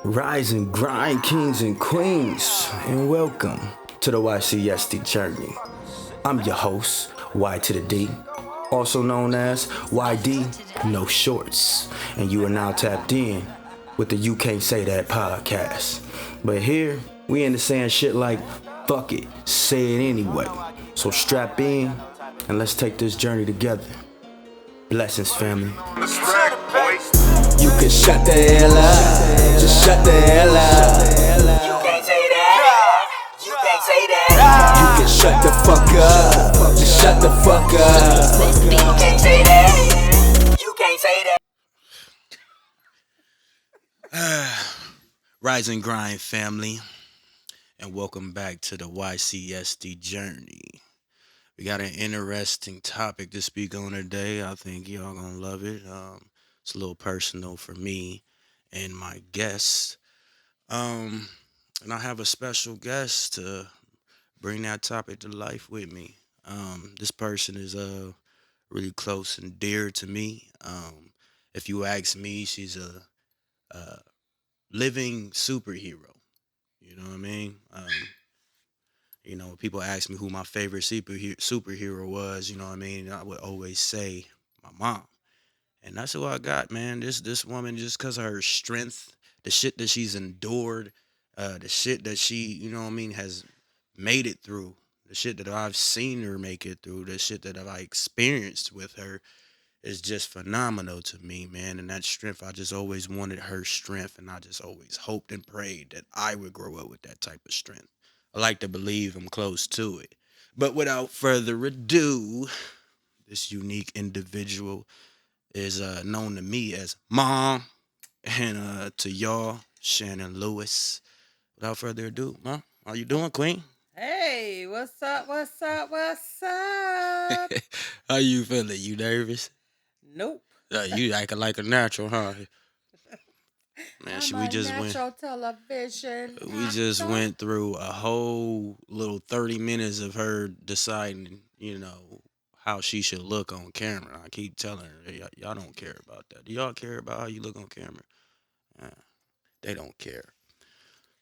Rise and grind, kings and queens, and welcome to the Y.C.S.T journey. I'm your host, Y to the D, also known as YD No Shorts, and you are now tapped in with the You Can't Say That podcast. But here, we into saying shit like, fuck it, say it anyway. So strap in, and let's take this journey together. Blessings, family. You can shut the hell up. Just shut the hell up. You can't say that. You can't say that. You can shut the fuck up. Just shut the fuck up. You can't say that. You can't say that. Rise and grind, family, and welcome back to the Y.C.S.T journey. We got an interesting topic to speak on today. I think y'all gonna love it. It's a little personal for me and my guests. And I have a special guest to bring that topic to life with me. This person is really close and dear to me. If you ask me, she's a living superhero. You know what I mean? People ask me who my favorite superhero was. You know what I mean? I would always say my mom, and that's who I got, man. This woman, just because of her strength, the shit that she's endured, the shit that she, you know what I mean, has made it through, the shit that I've seen her make it through, the shit that I experienced with her is just phenomenal to me, man. And that strength, I just always wanted her strength, and I just always hoped and prayed that I would grow up with that type of strength. I like to believe I'm close to it. But without further ado, this unique individual is known to me as Mom, and to y'all, Shannon Lewis. Without further ado, Mom, how you doing, Queen? Hey, what's up? What's up? What's up? How you feeling? You nervous? Nope. You acting like a natural, huh? Man, I'm we a just went. natural television We just actor. went through a whole little 30 minutes of her deciding, how she should look on camera. I keep telling her, "Hey, y'all don't care about that. Do y'all care about how you look on camera? Uh, they don't care."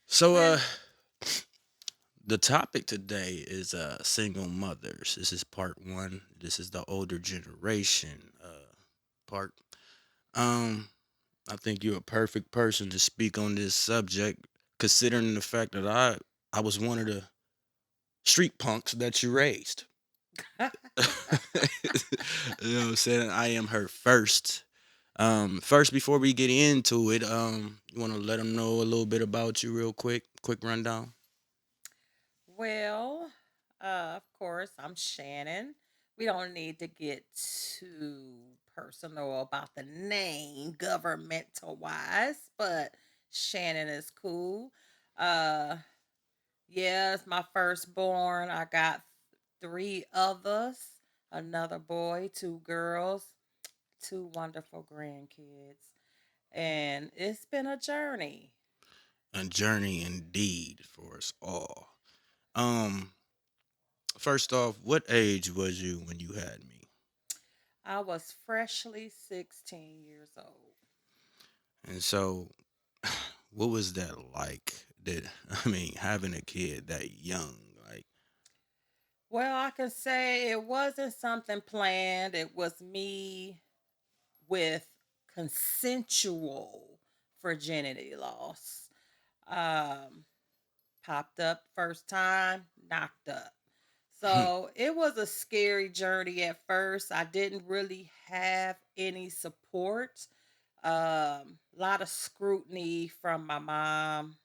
So, Man, the topic today is single mothers. This is part one. This is the older generation part. Um, I think you're a perfect person to speak on this subject, considering the fact that I was one of the street punks that you raised. You know what I'm saying? I am her first. First, before we get into it, you want to let them know a little bit about you real quick rundown. well, of course, I'm Shannon. We don't need to get too personal about the name governmental wise, but Shannon is cool. Uh, yeah, it's my firstborn. I got three others, another boy, two girls, two wonderful grandkids. And it's been a journey. A journey indeed for us all. Um, First off, what age was you when you had me? I was freshly 16 years old. And so, what was that like? That I mean, having a kid that young, like, Well, I can say it wasn't something planned. It was me with consensual virginity loss. Um, Popped up first time, knocked up. So it was a scary journey at first. I didn't really have any support. A lot of scrutiny from my mom.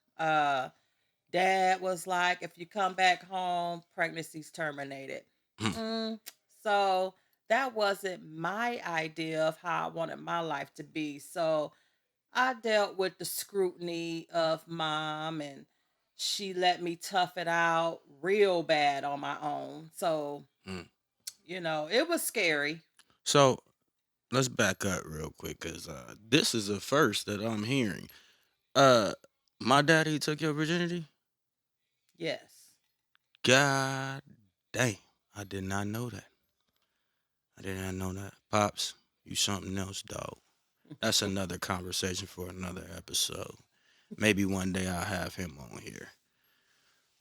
Dad was like, if you come back home, pregnancy's terminated. Mm, so that wasn't my idea of how I wanted my life to be. So I dealt with the scrutiny of mom, and she let me tough it out real bad on my own. So, it was scary. so let's back up real quick, cause this is the first that I'm hearing. Uh, my daddy took your virginity. Yes. God dang, I did not know that. I did not know that. Pops, you something else, dog. That's another conversation for another episode. Maybe one day I'll have him on here.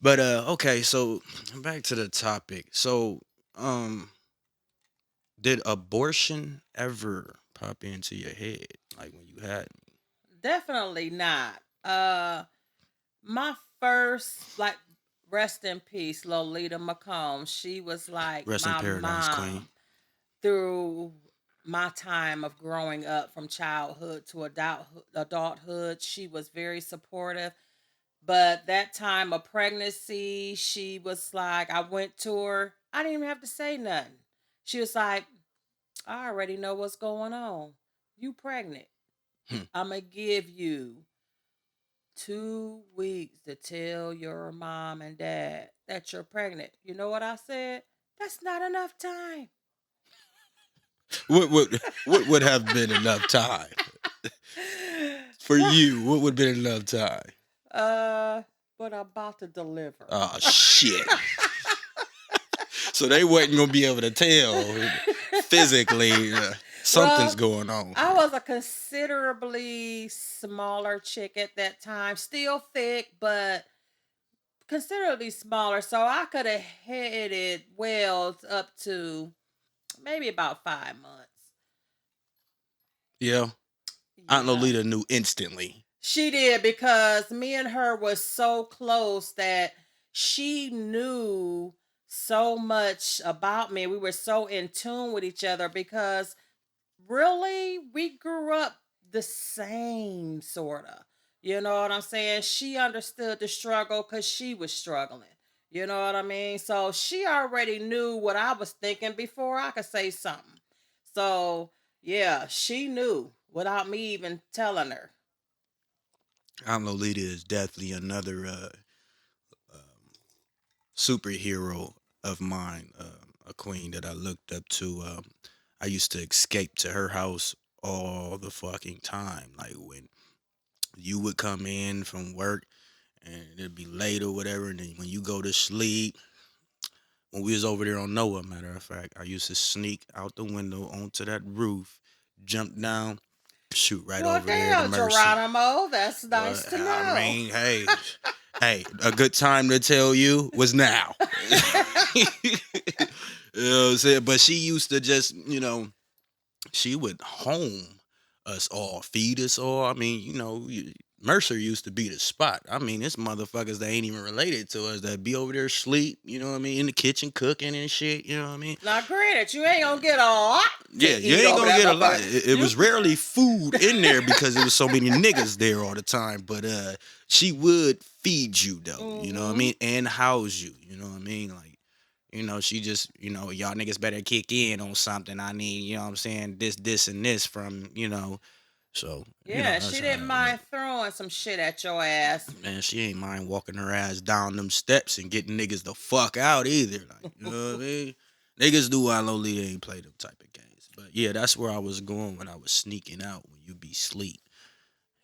But okay, so back to the topic. So um did abortion ever pop into your head like when you had me? Definitely not. My first, like, rest in peace, Lolita McComb. She was like Rest in my paradise, queen. mom through my time of growing up from childhood to adulthood. She was very supportive. But that time of pregnancy, she was like, I went to her. I didn't even have to say nothing. She was like, I already know what's going on. You pregnant. Hmm. I'm going to give you 2 weeks to tell your mom and dad that you're pregnant. You know what I said? That's not enough time. What would have been enough time for you? What would have been enough time? uh, but I'm about to deliver. Oh shit! So they wasn't gonna be able to tell physically something's Well, going on I here. was a considerably smaller chick at that time, still thick, but considerably smaller. So I could have headed wells up to maybe about 5 months. Yeah, Aunt Yeah. Lolita knew instantly. She did because me and her was so close that she knew so much about me. We were so in tune with each other because really we grew up the same sort of. You know what I'm saying? She understood the struggle because she was struggling. You know what I mean? So she already knew what I was thinking before I could say something. So yeah, she knew without me even telling her. Aunt Lolita is definitely another superhero of mine, a queen that I looked up to. I used to escape to her house all the fucking time. Like when you would come in from work and it'd be late or whatever, and then when you go to sleep, when we was over there on Noah, matter of fact, I used to sneak out the window onto that roof, jump down, shoot right Well, over there to damn, Mercy. Geronimo, that's Well, nice to I know. mean, hey, a good time to tell you was now. You know what I'm saying? But she used to just, she would home us all, feed us all. I mean, Mercer used to be the spot. I mean, it's motherfuckers that ain't even related to us that be over there sleep, you know what I mean, in the kitchen cooking and shit, you know what I mean? Now, granted, you ain't gonna get a lot Yeah, to you eat ain't over gonna that get a lot. motherfucker. It You, was rarely food in there because there was so many niggas there all the time. But she would feed you though, you know what I mm-hmm. mean, and house you, you know what I mean. Like, she just, y'all niggas better kick in on something. I need, you know what I'm saying, this, and this from, So, Yeah, that's she how didn't that went. mind throwing some shit at your ass. Man, she ain't mind walking her ass down them steps and getting niggas the fuck out either. Like, you know what I mean? Niggas do I Lolita ain't play them type of games. But yeah, that's where I was going when I was sneaking out when you be sleep.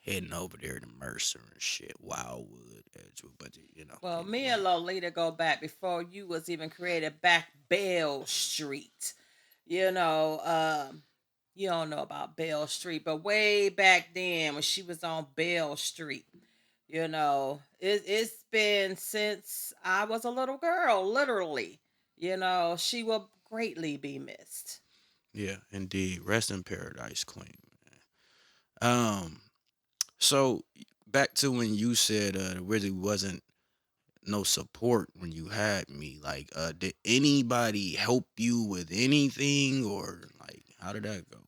Heading over there to Mercer and shit, Wildwood, Edgewood, but Well, me and anyway. Lolita go back before you was even created. Back Bell Street. You know, you don't know about Bell Street, but way back then when she was on Bell Street, it's been since I was a little girl, literally. She will greatly be missed. Yeah, indeed. Rest in paradise, Queen. Um, so back to when you said there really wasn't no support when you had me. Like, did anybody help you with anything, or like how did that go?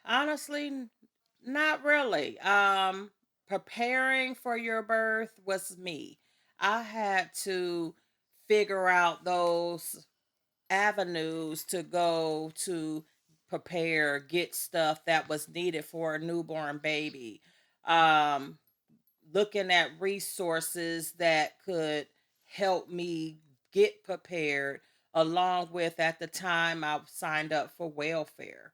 Honestly, not really. Preparing for your birth was me. I had to figure out those avenues to go to prepare, get stuff that was needed for a newborn baby. Um, Looking at resources that could help me get prepared, along with at the time I signed up for welfare,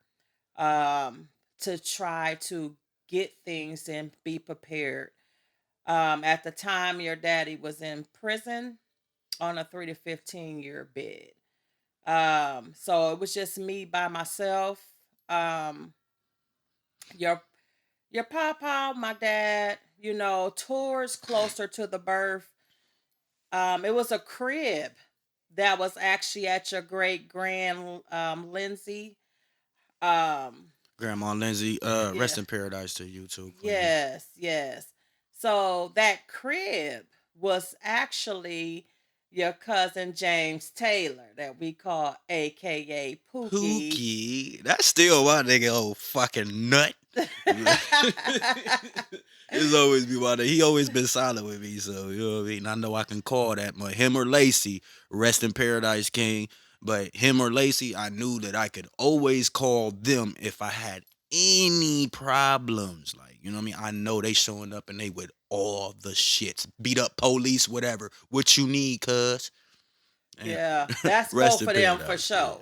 um, to try to get things and be prepared. At the time, your daddy was in prison on a 3 to 15 year bid. So it was just me by myself. Um, your Your papa, my dad, towards closer to the birth, it was a crib that was actually at your great grand Lindsay. Um, Grandma Lindsay, yeah, rest in paradise to you too, Queen. yes, yes. So that crib was actually your cousin James Taylor that we call AKA Pookie. Pookie, that's still my nigga old fucking nut. It's always be my nigga. He always been solid with me, so you know what I mean. I know I can call that, but him or Lacey, rest in paradise, King. But him or Lacey, I knew that I could always call them if I had any problems. Like, you know what I mean? I know they showing up and they with all the shits. Beat up police, whatever. What you need, cuz. And Yeah, that's rest both in of them for paradise, yeah.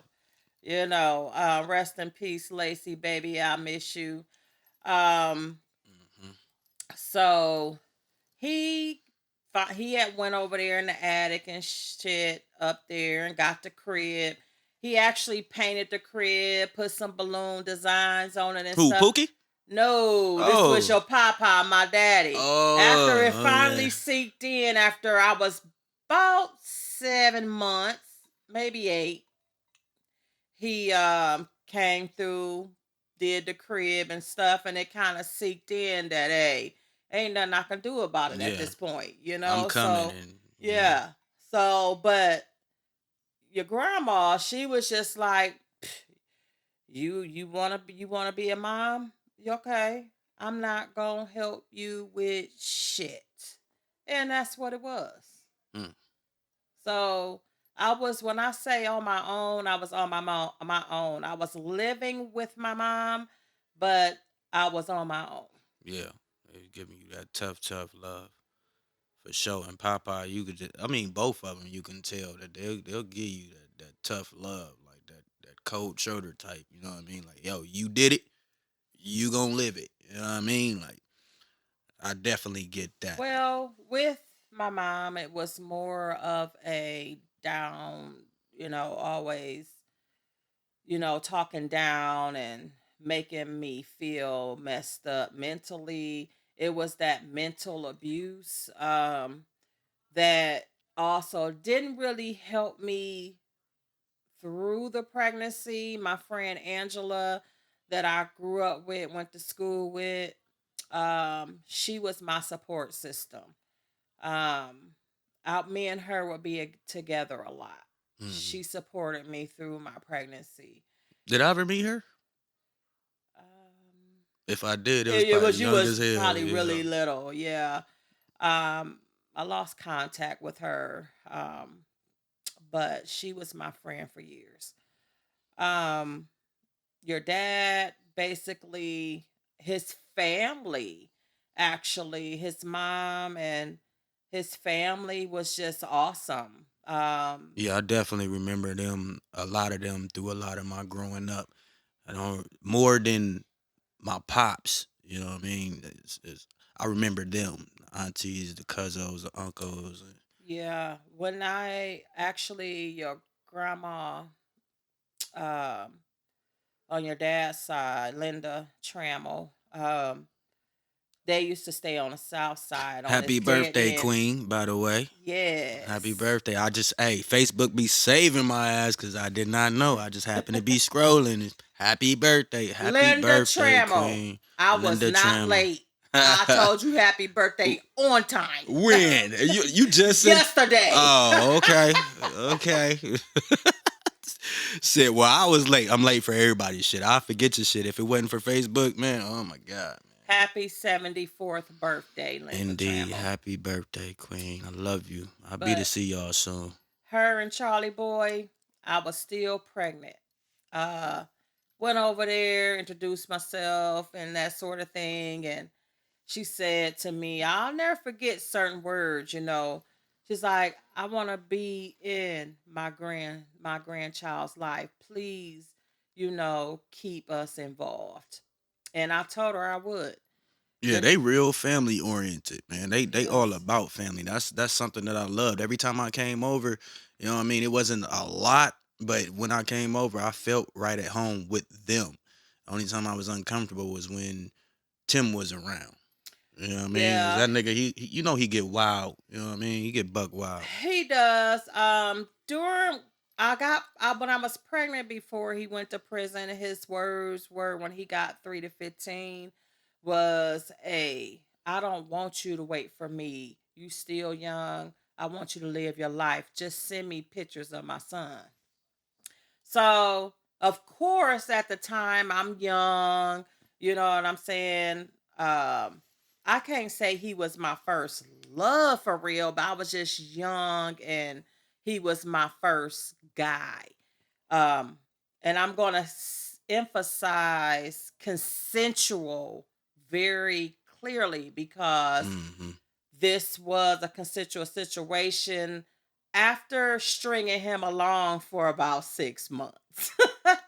sure. Rest in peace, Lacey, baby. I miss you. Um, Mhm. so he he had went over there in the attic and shit up there and got the crib. He actually painted the crib, put some balloon designs on it and Who, stuff. Pookie? No, this was Oh. your papa, my daddy. After Oh, it oh yeah. finally seeped in, after I was about 7 months, maybe 8, he came through, did the crib and stuff, and it kind of seeped in that hey, ain't nothing I can do about it at Yeah. this point, I'm coming So and yeah. So but your grandma, she was just like, you wanna be a mom? You okay? I'm not gonna help you with shit. And that's what it was. mm, So I was when I say on my own, I was on my own. I was living with my mom, but I was on my own. yeah. They giving you that tough, tough love for sure. And Popeye, you could just, I mean, both of them, you can tell that they'll give you that tough love, like that cold shoulder type. You know what I mean? Like, yo, you did it, you gonna live it. You know what I mean? Like, I definitely get that. Well, with my mom, it was more of a down, always, talking down and making me feel messed up mentally. It was that mental abuse that also didn't really help me through the pregnancy. My friend Angela, that I grew up with, went to school with, she was my support system. Um, Me and her would be together a lot. Mhm. She supported me through my pregnancy. Did I ever meet her? Um, If I did, it was it probably was you young as was hell. probably Yeah. really little, yeah. Um, I lost contact with her, but she was my friend for years. Um, your dad basically his family actually his mom and his family was just awesome. Yeah, I definitely remember them, a lot of them through a lot of my growing up. I don't more than my pops. You know what I mean? I remember them, aunties, the cousins, the uncles. Yeah, when I actually your grandma, um on your dad's side, Linda Trammell, they used to stay on the south side on this Happy dead birthday, end. Queen, by the way. Happy Yes. birthday. I just, hey, Facebook be saving my ass because I did not know. I just happened to be scrolling. Happy birthday. Happy Linda birthday, Trammell. Queen. I was Linda not Trammell. late. I told you happy birthday on time. When? You just said, Yesterday. oh, okay. Okay. Shit, well, I was late. I'm late for everybody's shit. I forget your shit. If it wasn't for Facebook, man, oh my God. Happy 74th birthday, Linda Indeed. Trammell. Happy birthday, Queen. I love you. I'll be to But see y'all soon. her and Charlie Boy, I was still pregnant. Uh Went over there, introduced myself and that sort of thing. And she said to me, I'll never forget certain words. She's like, I want to be in my grandchild's life. Please, keep us involved. And I told her I would. Yeah, The they real family oriented, man. They all Yes. about family. That's something that I loved. Every time I came over, you know what I mean? It wasn't a lot, but when I came over, I felt right at home with them. The only time I was uncomfortable was when Tim was around. You know what I mean? 'Cause Yeah, that nigga, you know, he get wild. You know what I mean? He get buck wild. he does. During when I was pregnant before he went to prison, his words were when he got 3 to 15 was, "Hey, I don't want you to wait for me. You still young. I want you to live your life. Just send me pictures of my son." So, of course, at the time I'm young, you know what I'm saying? Um, I can't say he was my first love for real, but I was just young and he was my first guy. Um, and I'm going to emphasize consensual very clearly because Hmm. this was a consensual situation after stringing him along for about 6 months.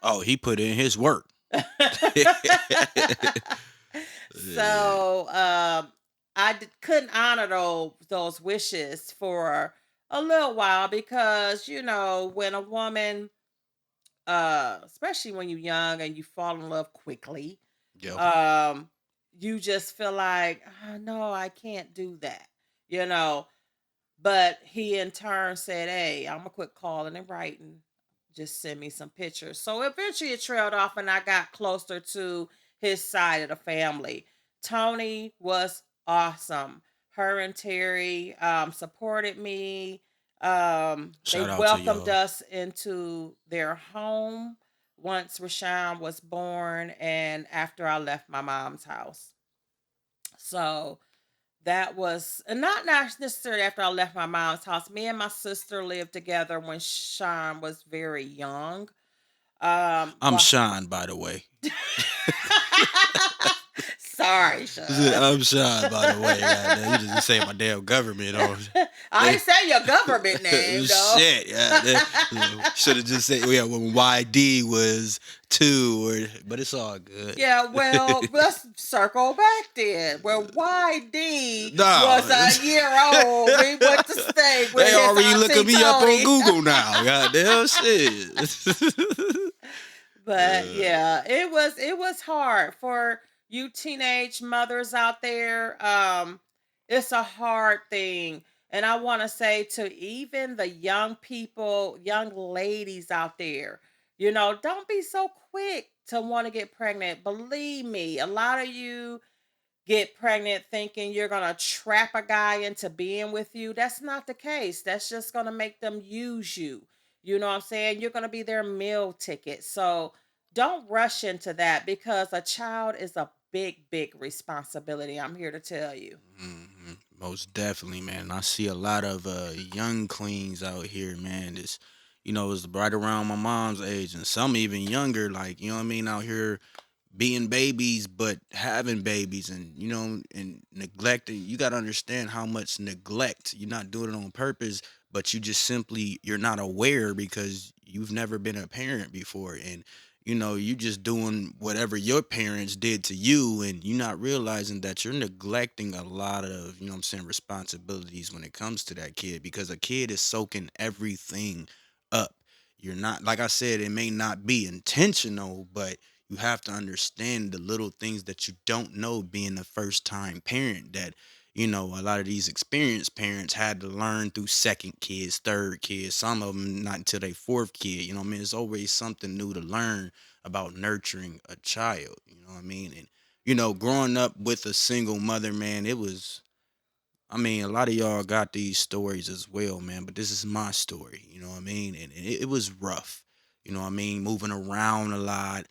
Oh, he put in his work. Yeah. So couldn't honor those wishes for a little while because when a woman, especially when you're young and you fall in love quickly, Yep. um, you just feel like, oh, no, I can't do that, you know. But he in turn said, "Hey, I'm gonna quit calling and writing. Just send me some pictures." So eventually it trailed off and I got closer to his side of the family. Tony was awesome. Her and Terry supported me. They Shout out to welcomed y'all. us into their home once Rashawn was born and after I left my mom's house. So that was not necessarily after I left my mom's house. Me and my sister lived together when Sean was very young. I'm Well, Sean, by the way. sorry, Sean. I'm Sean, by the way. Goddamn, you just say my damn government on. I ain't say your government name though. Shit, yeah. Should have just said, yeah, when YD was 2, but it's all good. Yeah, well, let's circle back then. Well, YD No, was a year old. We went to stay with they his already auntie looking me up on Tony. Google now. Goddamn shit. But yeah, it was hard for you teenage mothers out there. It's a hard thing. And I want to say to even the young people, young ladies out there, don't be so quick to want to get pregnant. Believe me, a lot of you get pregnant thinking you're going to trap a guy into being with you. That's not the case. That's just going to make them use you. You know what I'm saying? You're going to be their meal ticket. So don't rush into that because a child is a big, big responsibility. I'm here to tell you. Most definitely, man. I see a lot of young queens out here, man. It's it's right around my mom's age, and some even younger. Like you know what I mean, out here being babies, but having babies, and and neglecting. You got to understand how much neglect. You're not doing it on purpose, but you're not aware because you've never been a parent before, and you just doing whatever your parents did to you, and you're not realizing that you're neglecting a lot of what I'm saying responsibilities when it comes to that kid because a kid is soaking everything up. You're not, like I said, it may not be intentional, but you have to understand the little things that you don't know being a first time parent that a lot of these experienced parents had to learn through second kids, third kids, some of them not until they fourth kid. You know what I mean? It's always something new to learn about nurturing a child. You know what I mean? And growing up with a single mother, man, it was, I mean, a lot of y'all got these stories as well, man, but this is my story, you know what I mean? And it was rough, you know what I mean? Moving around a lot,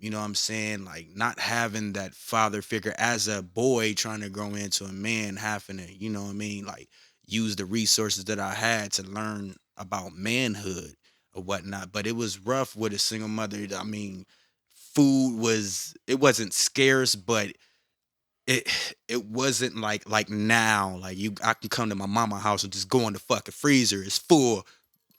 you know what I'm saying? Like not having that father figure as a boy trying to grow into a man, having to, you know what I mean? Like use the resources that I had to learn about manhood or whatnot. But it was rough with a single mother. I mean, it wasn't scarce, but it it wasn't like now. Like I can come to my mama house and just go in the fucking freezer. It's full.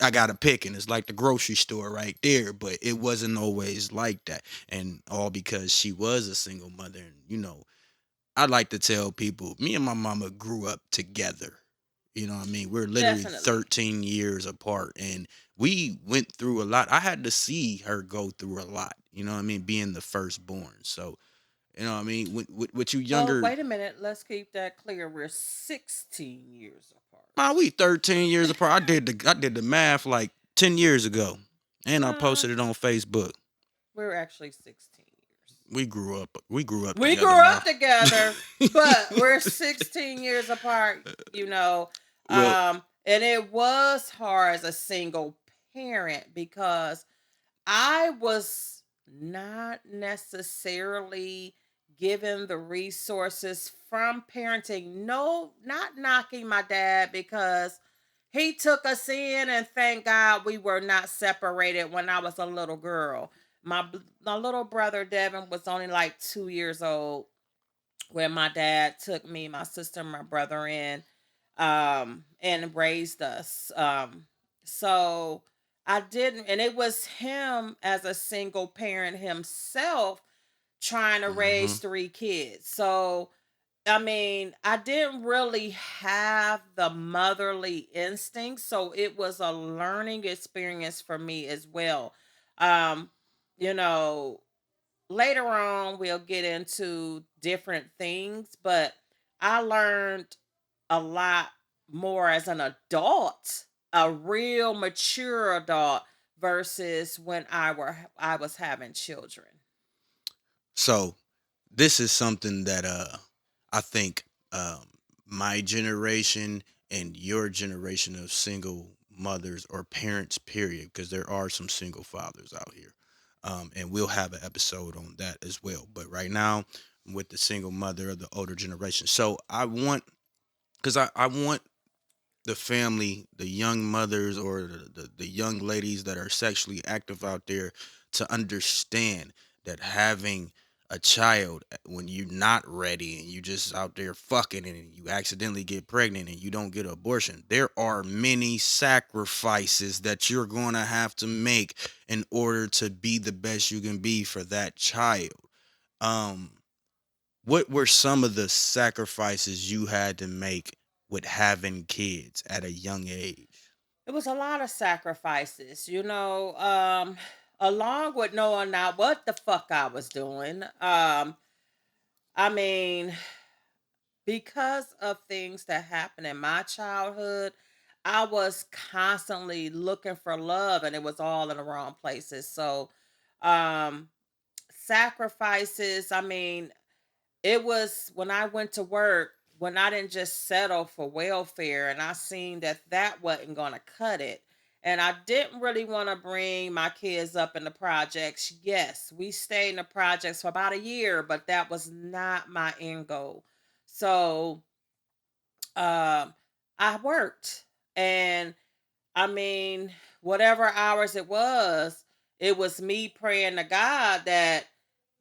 I got to pick, and it's like the grocery store right there. But it wasn't always like that, and all because she was a single mother. And I like to tell people, me and my mama grew up together. You know what I mean? We're literally Definitely. 13 years apart, and we went through a lot. I had to see her go through a lot. You know what I mean? Being the firstborn, so You know what I mean? With you Well, younger, wait a minute. Let's keep that clear. We're 16 years apart. man, we 13 years apart. I did the math like 10 years ago, and I Uh, posted it on Facebook. we're actually 16 years. We grew up We together, grew ma. up together, but we're 16 years apart, you know. Well, And it was hard as a single parent because I was not necessarily given the resources from parenting. No, not knocking my dad because he took us in, and thank God we were not separated when I was a little girl. My little brother Devin was only like 2 years old when my dad took me, my sister, and my brother in, and raised us. So I didn't, and it was him as a single parent himself trying to hmm raise three kids. So I mean, I didn't really have the motherly instinct, so it was a learning experience for me as well. Um, you know, later on we'll get into different things, but I learned a lot more as an adult, a real mature adult versus when I was having children. so this is something that I think my generation and your generation of single mothers or parents, period, because there are some single fathers out here. And we'll have an episode on that as well. But right now, with the single mother of the older generation. So I want, because I want the family, the young mothers or the young ladies that are sexually active out there to understand that having a child when you're not ready and you just out there fucking and you accidentally get pregnant and you don't get an abortion, there are many sacrifices that you're going to have to make in order to be the best you can be for that child. um what were some of the sacrifices you had to make with having kids at a young age? It was a lot of sacrifices, along with knowing not what the fuck I was doing. I mean, because of things that happened in my childhood, I was constantly looking for love and it was all in the wrong places. So, um, sacrifices, I mean, it was when I went to work, when I didn't just settle for welfare and I seen that that wasn't going to cut it. And I didn't really want to bring my kids up in the projects. Yes, we stayed in the projects for about a year, but that was not my end goal. So, I worked, and I mean, whatever hours it was me praying to God that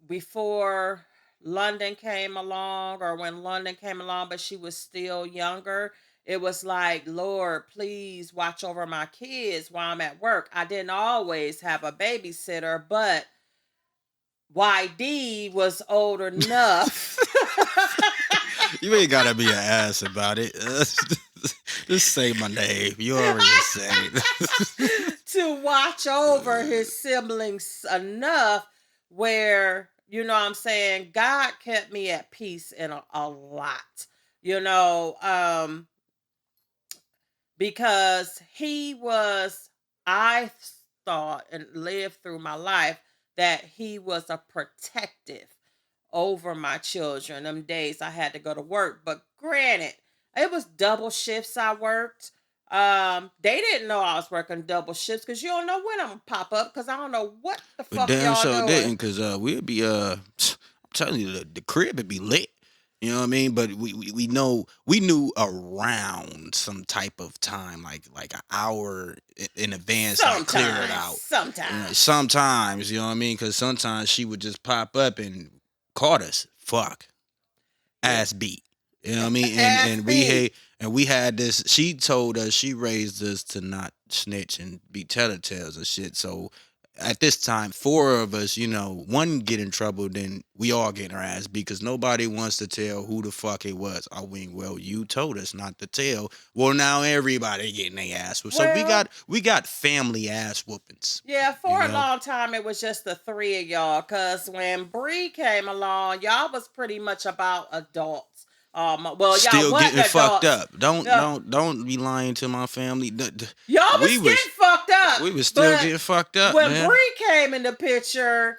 before London came along, or when London came along, but she was still younger, it was like, Lord, please watch over my kids while I'm at work. I didn't always have a babysitter, but YD was old enough You ain't gotta be an ass about it. Just say my name. You already said it. to watch over his siblings enough where, what I'm saying, God kept me at peace in a lot, you know, um, because he was, I thought and lived through my life that he was a protective over my children. Them days I had to go to work, but granted, it was double shifts I worked. They didn't know I was working double shifts because you don't know when I'm gonna pop up because I don't know what the But fuck damn y'all sure doing. didn't, cause we'd be I'm telling you the crib would be lit. You know what I mean? But we know we knew around some type of time, like an hour in advance, like clear it Sometimes, out. You know, sometimes. sometimes, you know what I mean? Cause sometimes she would just pop up and caught us. Fuck. Yeah. Ass beat. You know what I mean? And Ass and we beat. had and we had this. She told us she raised us to not snitch and be telltales and shit. So at this time, four of us, one get in trouble, then we all get our ass beat because nobody wants to tell who the fuck it was. I mean, well, you told us not to tell. Well, now everybody getting their ass whooped. So we Well, got we got family ass whoopings. yeah, You for a know, long time it was just the three of y'all. Cause when Bree came along, y'all was pretty much about adults. Well, y'all still wasn't getting fucked adults. up. Don't Yeah, don't don't be lying to my family. y'all We was was getting fucked up. we was still But getting fucked up, when man. Bree came in the picture,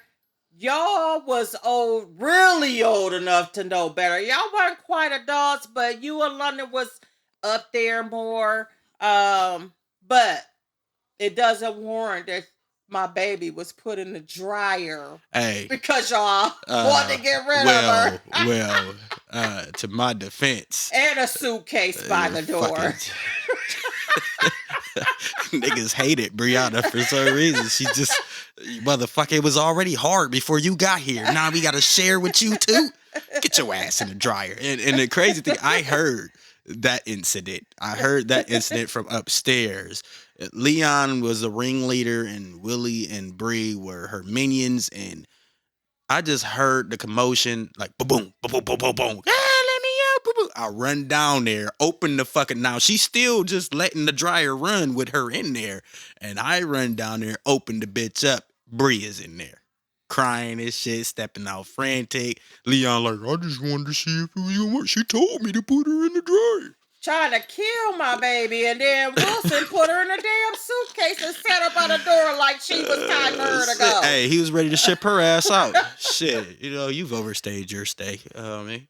y'all was old, really old enough to know better. Y'all weren't quite adults, but you and London was up there more. But it doesn't warrant that my baby was put in the dryer Hey, because y'all wanted to get rid of her. well, to my defense, And a suitcase by the door. fucking niggas hated Brianna for some reason. She just, motherfucker, it was already hard before you got here. Now we got to share with you too. Get your ass in the dryer. And the crazy thing, I heard that incident. I heard that incident from upstairs. Leon was the ringleader, and Willie and Bree were her minions, and I just heard the commotion, like boom, boom, boom, boom, boom, boom, boom. Ah, let me out, boom, boom. I run down there, open the fucking. Now she's still just letting the dryer run with her in there, and I run down there, open the bitch up. Bree is in there, crying and shit, stepping out frantic. Leon like, I just wanted to see if it was gonna work. She told me to put her in the dryer. Trying to kill my baby, and then Wilson put her in a damn suitcase and set her by the door like she was time for her to Shit. go. Hey, he was ready to ship her ass out. Shit, you've overstayed your stay. Man.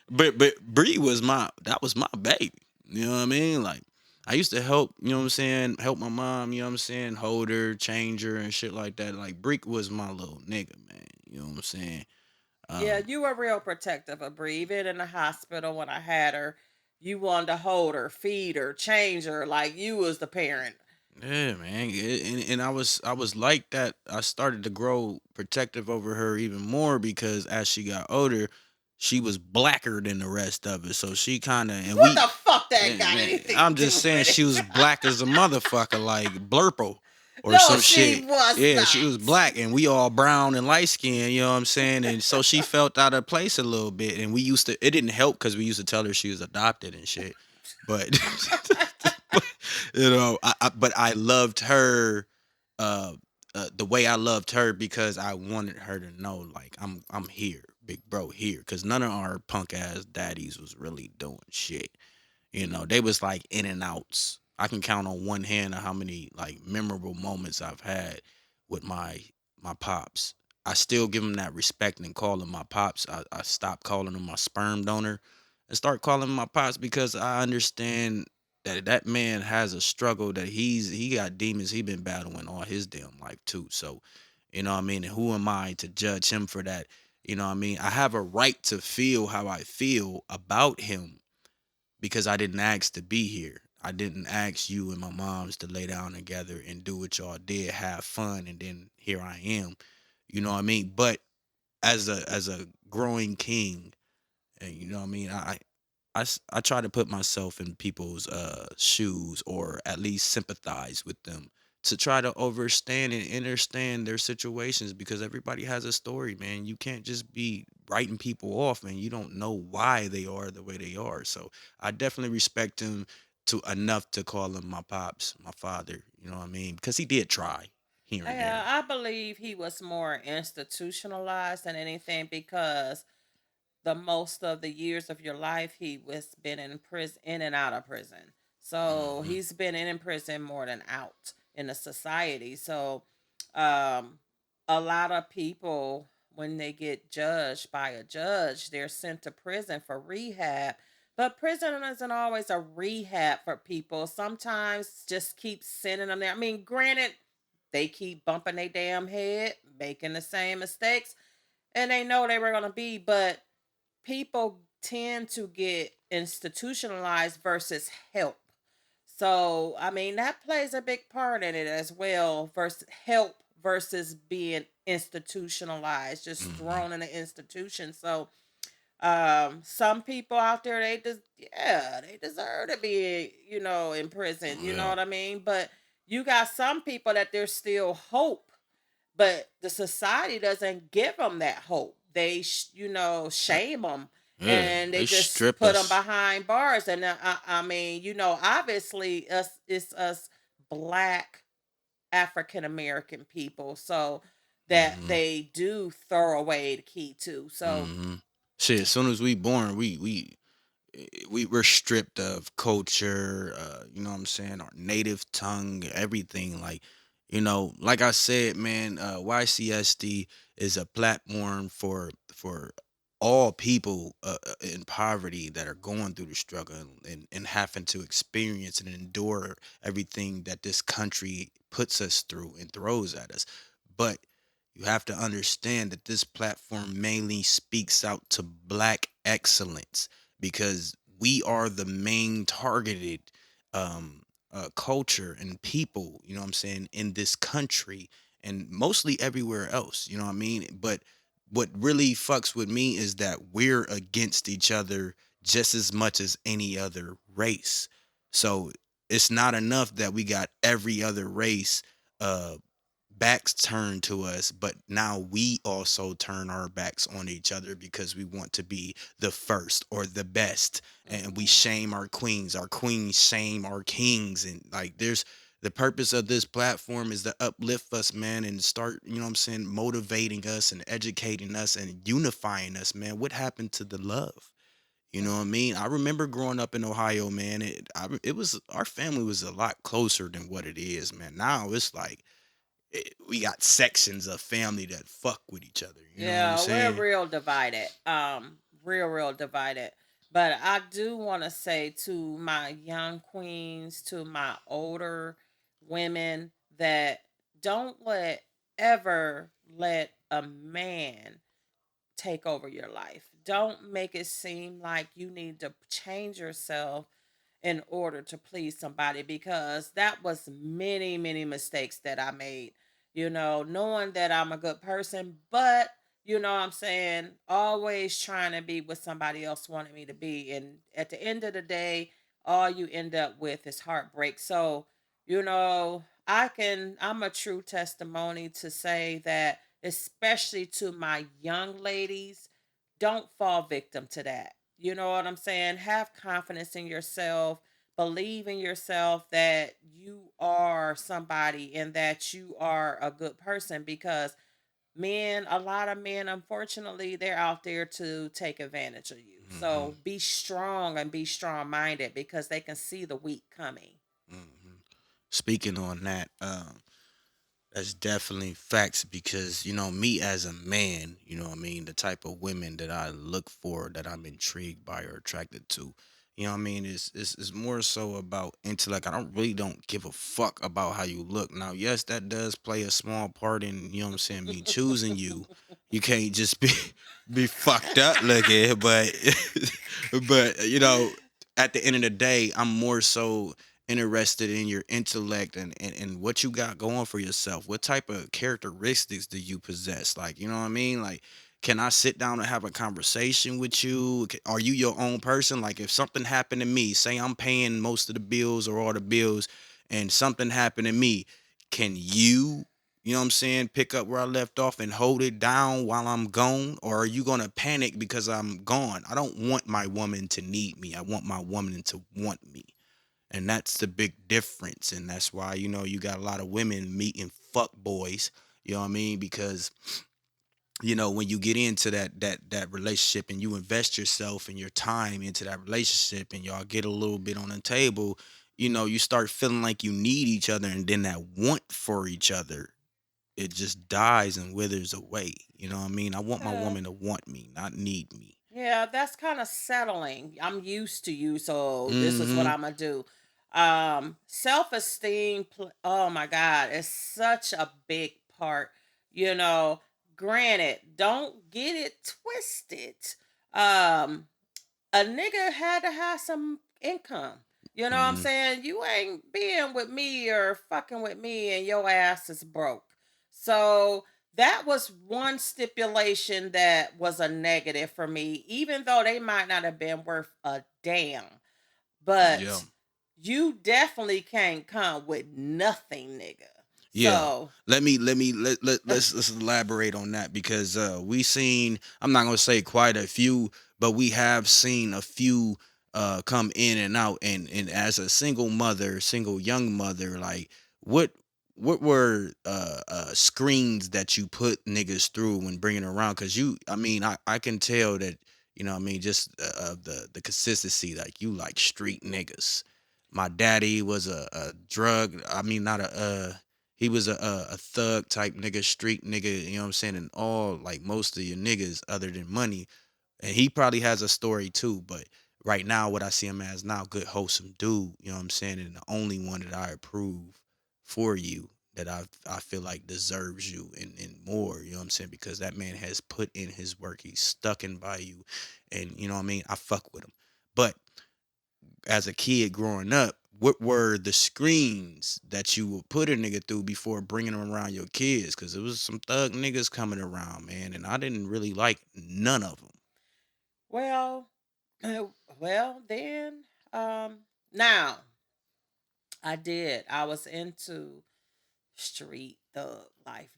But Bree was that was my baby. You know what I mean? Like I used to help, you know what I'm saying, help my mom, you know what I'm saying, hold her, change her and shit like that. Like Bree was my little nigga, man. You know what I'm saying? Yeah, Um, you were real protective of Bree. Even in the hospital when I had her, you wanted to hold her, feed her, change her, like you was the parent. yeah, man. And I was like that. I started to grow protective over her even more because as she got older, she was blacker than the rest of us. So she kind of and What we the fuck that Man, got man, anything to I'm do just saying with she was it? black as a motherfucker, like Blurple or No, some she shit. was Yeah, she was not. black and we all brown and light skinned, you know what I'm saying? And so she felt out of place a little bit. And we used to, it didn't help because we used to tell her she was adopted and shit. But, but I loved her, uh, the way I loved her because I wanted her to know, like, I'm here, big bro, here. Because none of our punk ass daddies was really doing shit. They was like in and outs. I can count on one hand of how many like memorable moments I've had with my pops. I still give him that respect and call him my pops. I stopped calling him my sperm donor and start calling him my pops because I understand that man has a struggle that he got demons he been battling all his damn life too. So, you know what I mean? And who am I to judge him for that? You know what I mean? I have a right to feel how I feel about him because I didn't ask to be here. I didn't ask you and my moms to lay down together and do what y'all did, have fun, and then here I am. You know what I mean? But as a growing king, and you know what I mean, I try to put myself in people's shoes or at least sympathize with them to try to understand and understand their situations because everybody has a story, man. You can't just be writing people off and you don't know why they are the way they are. So I definitely respect him to enough to call him my pops, my father. You know what I mean? Because he did try here and Yeah, there. I believe he was more institutionalized than anything because the most of the years of your life he was been in prison, in and out of prison. So Hmm. he's been in prison more than out in the society. So um a lot of people when they get judged by a judge, they're sent to prison for rehab. But prison isn't always a rehab for people. Sometimes just keep sending them there. I mean, granted, they keep bumping their damn head, making the same mistakes, and they know they were gonna be, but people tend to get institutionalized versus help. So, I mean, that plays a big part in it as well, versus help versus being institutionalized, just Hmm. thrown in an institution. So, some people out there, they just, yeah, they deserve to be, in prison. You know Yeah. what I mean? But you got some people that there's still hope, but the society doesn't give them that hope. They, Uh, shame them, Yeah, and they they just strip put them us. behind bars. And I mean, obviously, it's us black African American people, so that Hmm. they do throw away the key to. So, Hmm. Shit, as soon as we born, we're stripped of culture, you know what I'm saying, our native tongue, everything. Like, like I said, man, YCST is a platform for all people in poverty that are going through the struggle and having to experience and endure everything that this country puts us through and throws at us. But you have to understand that this platform mainly speaks out to black excellence because we are the main targeted um, culture and people, you know what I'm saying, in this country and mostly everywhere else, you know what I mean? But what really fucks with me is that we're against each other just as much as any other race. So it's not enough that we got every other race uh backs turned to us, but now we also turn our backs on each other because we want to be the first or the best. And we mhm. shame our queens shame our kings. And like, there's the purpose of this platform is to uplift us, man, and start, you know what I'm saying, motivating us and educating us and unifying us, man. What happened to the love? You know what I mean? I remember growing up in Ohio, man. It was, our family was a lot closer than what it is, man. Now it's like we got sections of family that fuck with each other. You know what I'm Yeah, we're saying? real divided. Real divided. But I do want to say to my young queens, to my older women, that don't ever let a man take over your life. Don't make it seem like you need to change yourself in order to please somebody, because that was many mistakes that I made. Knowing that I'm a good person, but what I'm saying, always trying to be what somebody else wanted me to be, and at the end of the day, all you end up with is heartbreak. So, I'm a true testimony to say that, especially to my young ladies, don't fall victim to that. You know what I'm saying? Have confidence in yourself. Believe in yourself that you are somebody and that you are a good person, because a lot of men, unfortunately, they're out there to take advantage of you. Hmm. So be strong and be strong minded, because they can see the weak coming. Hmm. Speaking on that, that's definitely facts because, me as a man, you know what I mean, the type of women that I look for, that I'm intrigued by or attracted to, you know what I mean, is more so about intellect. I don't give a fuck about how you look. Now, yes, that does play a small part in, you know what I'm saying, me choosing you. You can't just be be fucked up looking, but but at the end of the day, I'm more so interested in your intellect and what you got going for yourself. What type of characteristics do you possess? Like, you know what I mean? Like, can I sit down and have a conversation with you? Are you your own person? Like, if something happened to me, say I'm paying most of the bills or all the bills, and something happened to me, can you know what I'm saying, pick up where I left off and hold it down while I'm gone? Or are you going to panic because I'm gone? I don't want my woman to need me. I want my woman to want me. And that's the big difference. And that's why, you got a lot of women meeting fuck boys. You know what I mean? Because, when you get into that relationship and you invest yourself and your time into that relationship and y'all get a little bit on the table, you start feeling like you need each other, and then that want for each other, it just dies and withers away. You know what I mean? I want my Yeah. woman to want me, not need me. Yeah, that's kind of settling. I'm used to you, so this is what Mm-hmm. I'm gonna do. Self-esteem, oh my God, it's such a big part. You know, Granted, don't get it twisted. Um, a nigga had to have some income. You know what I'm Mm-hmm. saying? You ain't being with me or fucking with me and your ass is broke. So that was one stipulation that was a negative for me, even though they might not have been worth a damn. Yeah. But you definitely can't come with nothing, nigga. Yeah. So, Let's elaborate on that because we seen, I'm not gonna say quite a few, but we have seen a few come in and out, and as a single mother, single young mother, like what what were screens that you put niggas through when bringing around? Cause you, I mean, I can tell that, you know what I mean, just the consistency, like you like street niggas. My daddy was a drug, I mean, not a he was a thug type nigga, street nigga, you know what I'm saying? And all, like, most of your niggas other than money. And he probably has a story too, but right now, what I see him as now, good, wholesome dude, you know what I'm saying? And the only one that I approve for you, that I feel like deserves you and more, you know what I'm saying? Because that man has put in his work. He's stuck in by you. And you know what I mean? I fuck with him. But as a kid growing up, what were the screens that you would put a nigga through before bringing them around your kids? Because it was some thug niggas coming around, man, and I didn't really like none of them. well, well, then, um, now I did. I was into street thug life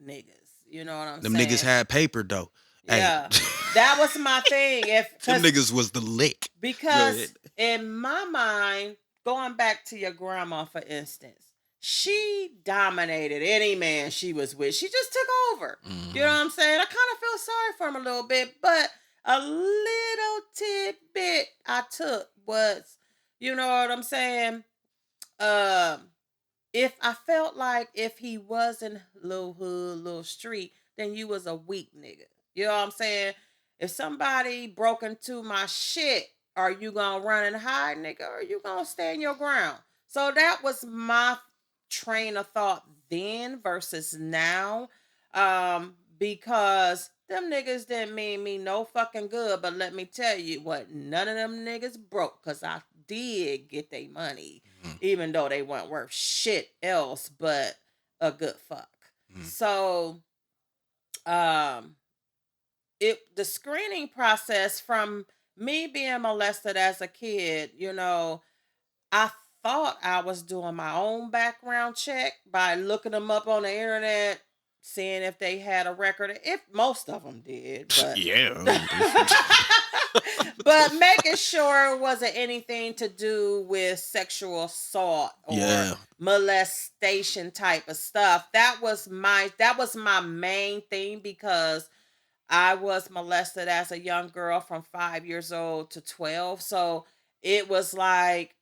niggas. You know what I'm Them niggas saying? had paper though. Hey, Yeah, that was my thing. If them because niggas was the lick. Go ahead. because in my mind, going back to your grandma, for instance, she dominated any man she was with. She just took over. You know Hmm. what I'm saying? I kind of feel sorry for him a little bit, but a little tidbit I took was, you know what I'm saying? Um, if I felt like if he wasn't little hood, little street, then you was a weak nigga. You know what I'm saying? If somebody broke into my shit, are you gonna run and hide, nigga, or are you gonna stand your ground? So that was my train of thought then versus now. Because them niggas didn't mean me no fucking good, but let me tell you what, none of them niggas broke because I did get their money even though they weren't worth shit else but a good fuck. Hmm. So, um, the screening process from me being molested as a kid, you know, I thought I was doing my own background check by looking them up on the internet, seeing if they had a record. If most of them did, but Yeah. but making sure it wasn't anything to do with sexual assault or Yeah. molestation type of stuff. That was my main thing because I was molested as a young girl from 5 years old to 12. So it was like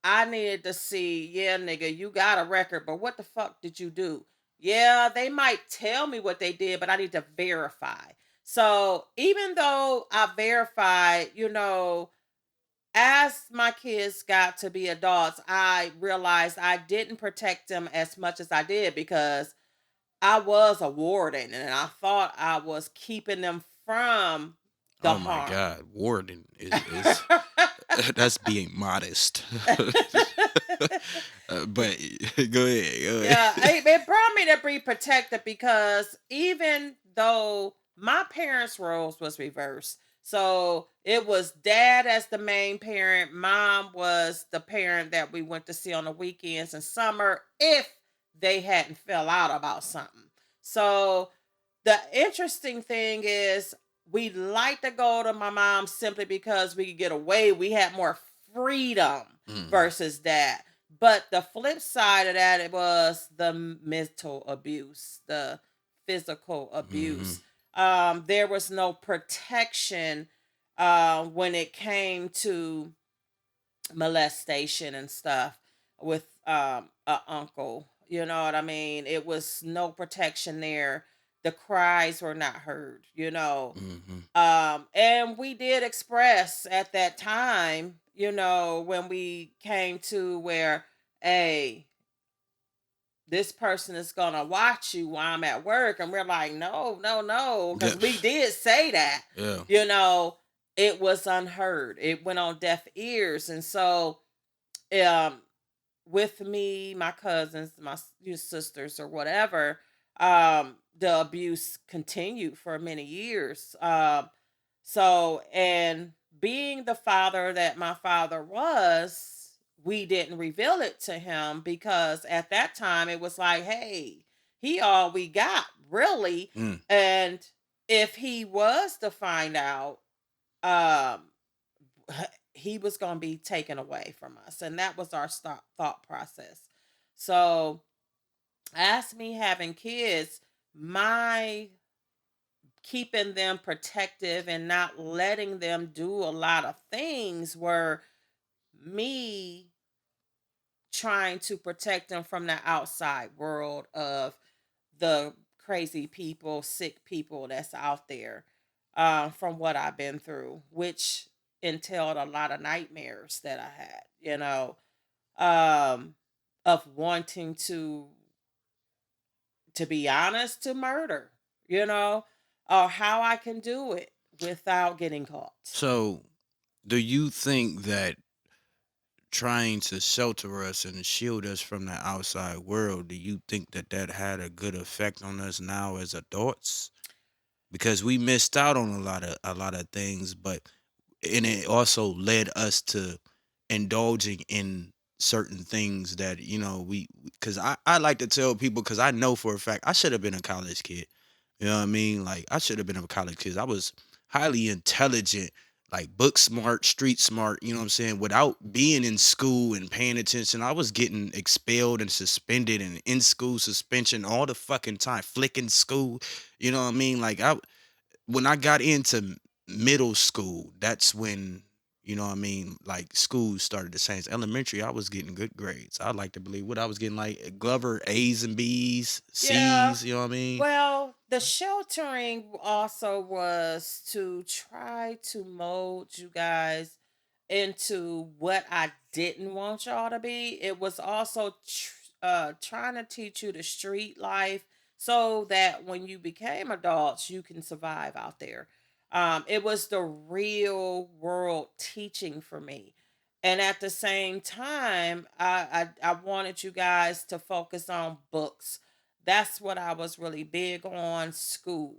I needed to see, yeah, nigga, you got a record, but what the fuck did you do? Yeah, they might tell me what they did, but I need to verify. So even though I verified, you know, as my kids got to be adults, I realized I didn't protect them as much as I did because I was a warden and I thought I was keeping them from the Oh my harm. God, Warden is that's being modest. But go ahead, go Yeah, ahead. it brought me to be protected because even though my parents' roles was reversed, so it was dad as the main parent, mom was the parent that we went to see on the weekends and summer if they hadn't fell out about something. So the interesting thing is we like to go to my mom simply because we could get away. We had more freedom Mhm. versus that. But the flip side of that, it was the mental abuse, the physical Mhm. abuse. There was no protection when it came to molestation and stuff with a uncle. You know what I mean? It was no protection there. The cries were not heard, you know. Mhm. And we did express at that time, you know, when we came to where, hey, this person is gonna watch you while I'm at work. And we're like, no, no, no, Yeah. because we did say that, Yeah. you know, it was unheard. It went on deaf ears. And so um with me, my cousins, sisters or whatever, the abuse continued for many years. So and being the father that my father was, we didn't reveal it to him because at that time it was like, hey, he all we got, really. Mm. And if he was to find out, um, he was going to be taken away from us. And that was our thought process. So, as me having kids, my keeping them protective and not letting them do a lot of things were me trying to protect them from the outside world of the crazy people, sick people that's out there, from what I've been through, which entailed a lot of nightmares that I had, um, of wanting to be honest, to murder, or how I can do it without getting caught. So, do you think that trying to shelter us and shield us from the outside world, do you think that that had a good effect on us now as adults? Because we missed out on a lot of things, but and it also led us to indulging in certain things that we because I like to tell people because I know for a fact I should have been a college kid. You know what I mean? Like I should have been a college kid. I was highly intelligent, like book smart, street smart, you know what I'm saying? Without being in school and paying attention, I was getting expelled and suspended and in school suspension all the fucking time, flicking school. You know what I mean? Like when I got into middle school, that's when, you know what I mean, like school started to change. Elementary, I was getting good grades. I like to believe what I was getting like Glover A's and B's, Yeah. C's, you know what I mean? Well, the sheltering also was to try to mold you guys into what I didn't want y'all to be. It was also trying to teach you the street life so that when you became adults, you can survive out there. It was the real world teaching for me. And at the same time, I wanted you guys to focus on books. That's what I was really big on, school.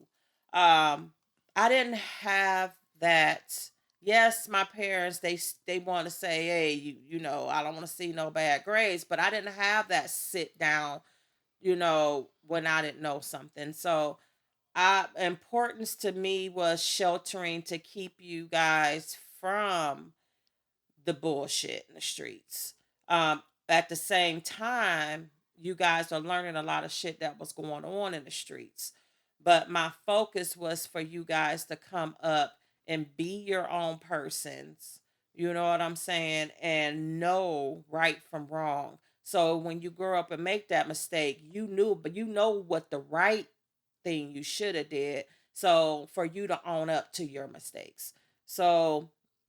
Um, I didn't have that. Yes, my parents, they want to say, hey, I don't want to see no bad grades, but I didn't have that sit down, when I didn't know something. So, importance to me was sheltering to keep you guys from the bullshit in the streets. At the same time, you guys are learning a lot of shit that was going on in the streets. But my focus was for you guys to come up and be your own persons. You know what I'm saying? And know right from wrong. So when you grow up and make that mistake, you knew, but you know what the right thing you should have did. So for you to own up to your mistakes. So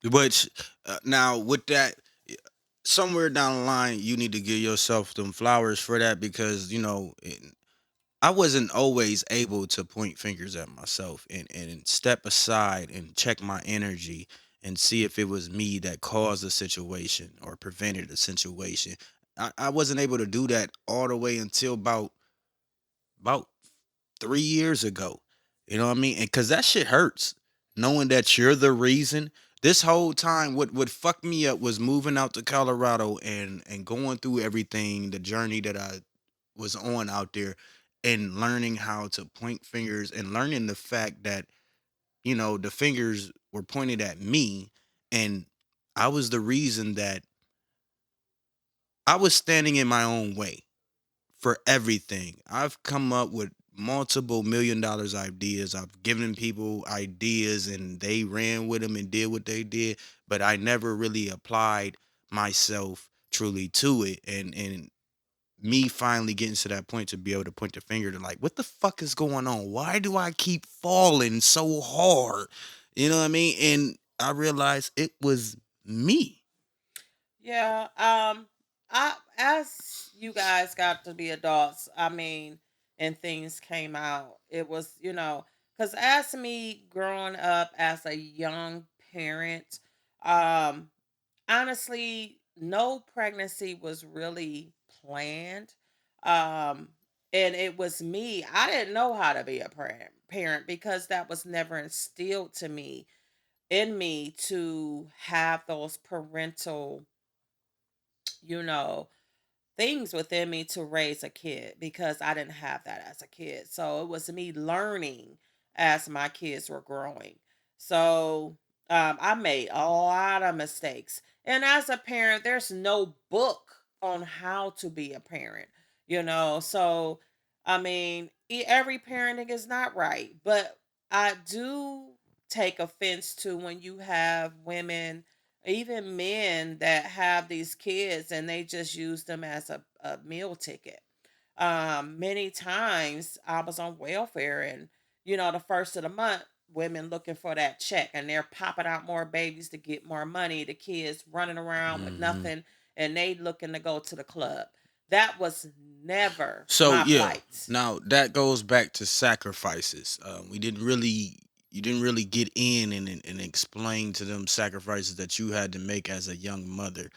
Which now with that, somewhere down the line, you need to give yourself them flowers for that because I wasn't always able to point fingers at myself and step aside and check my energy and see if it was me that caused the situation or prevented the situation. I wasn't able to do that all the way until about 3 years ago. You know what I mean? And cause that shit hurts. Knowing that you're the reason. This whole time, what fucked me up was moving out to Colorado and going through everything, the journey that I was on out there, and learning how to point fingers and learning the fact that, the fingers were pointed at me and I was the reason that I was standing in my own way for everything. I've come up with multiple $1 million ideas. I've given people ideas and they ran with them and did what they did, but I never really applied myself truly to it. And me finally getting to that point to be able to point the finger to like, what the fuck is going on? Why do I keep falling so hard? You know what I mean? And I realized it was me. yeah, I as you guys got to be adults, I mean, and things came out. It was, because as me growing up as a young parent, um, honestly, no pregnancy was really planned. Um, and it was me. I didn't know how to be a parent because that was never instilled to me in me to have those parental you know, things within me to raise a kid because I didn't have that as a kid. So it was me learning as my kids were growing. So I made a lot of mistakes. And as a parent, there's no book on how to be a parent, you know. So, I mean, every parenting is not right. But I do take offense to when you have women, even men that have these kids and they just use them as a meal ticket. Many times I was on welfare and, the first of the month, women looking for that check and they're popping out more babies to get more money. The kids running around with Hmm. nothing and they looking to go to the club. That was never So my yeah, plight. now that goes back to sacrifices. We didn't really, you didn't really get in and explain to them sacrifices that you had to make as a young mother.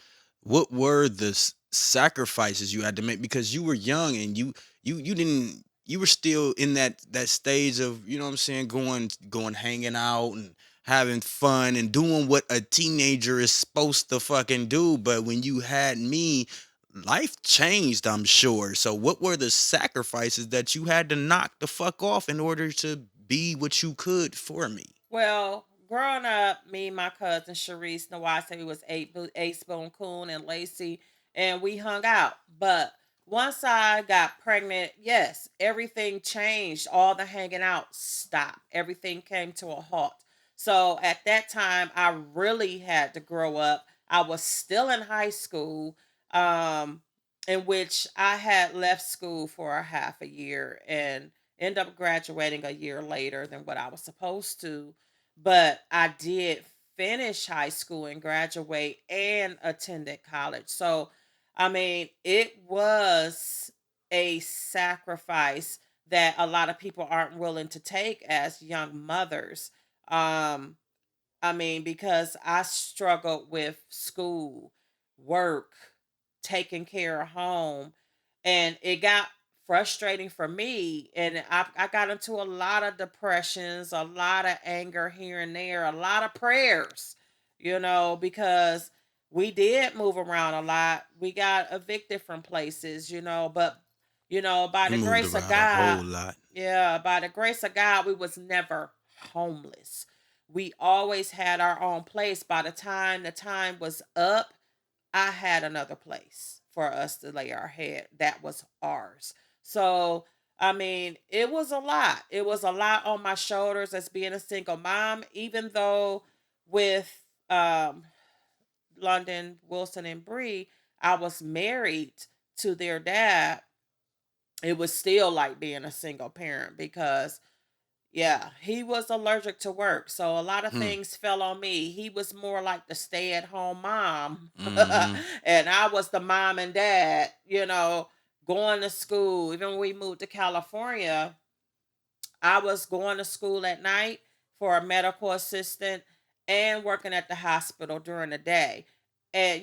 What were the sacrifices you had to make because you were young and you didn't, you were still in that stage of, you know what I'm saying, going hanging out and having fun and doing what a teenager is supposed to fucking do. But when you had me, life changed, I'm sure. So what were the sacrifices that you had to knock the fuck off in order to be what you could for me? Well, growing up, me, my cousin Sharice, Nawase was eight spoon coon and Lacey, and we hung out. But once I got pregnant, yes, everything changed. All the hanging out stopped. Everything came to a halt. So at that time, I really had to grow up. I was still in high school, um, in which I had left school for a half a year and end up graduating a year later than what I was supposed to, but I did finish high school and graduate and attended college. So, I mean, it was a sacrifice that a lot of people aren't willing to take as young mothers. Um, I mean, because I struggled with school, work, taking care of home, and it got frustrating for me. And I got into a lot of depressions, a lot of anger here and there, a lot of prayers, because we did move around a lot. We got evicted from places, but by You the moved grace of around a God, whole lot. yeah, by the grace of God, we was never homeless. We always had our own place. By the time was up, I had another place for us to lay our head. That was ours. So, I mean, it was a lot. It was a lot on my shoulders as being a single mom, even though with um, London, Wilson, and Bree, I was married to their dad. It was still like being a single parent because yeah, he was allergic to work. So a lot of Hmm. things fell on me. He was more like the stay at home mom. Mm-hmm. And I was the mom and dad, going to school. Even when we moved to California, I was going to school at night for a medical assistant and working at the hospital during the day. And,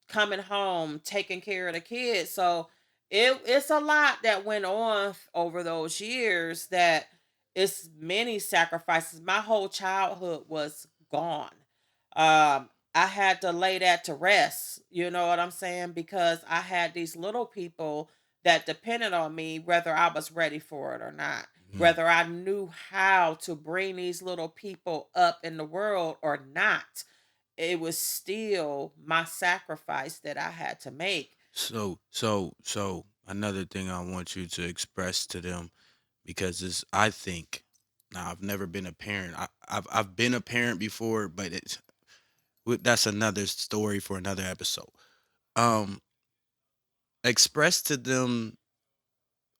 coming home, taking care of the kids. So it's a lot that went on over those years that it's many sacrifices. My whole childhood was gone. I had to lay that to rest, you know what I'm saying? Because I had these little people that depended on me, whether I was ready for it or not, Hmm. whether I knew how to bring these little people up in the world or not. It was still my sacrifice that I had to make. So another thing I want you to express to them because it's, I think, now I've never been a parent. I've been a parent before, but that's another story for another episode. Um, express to them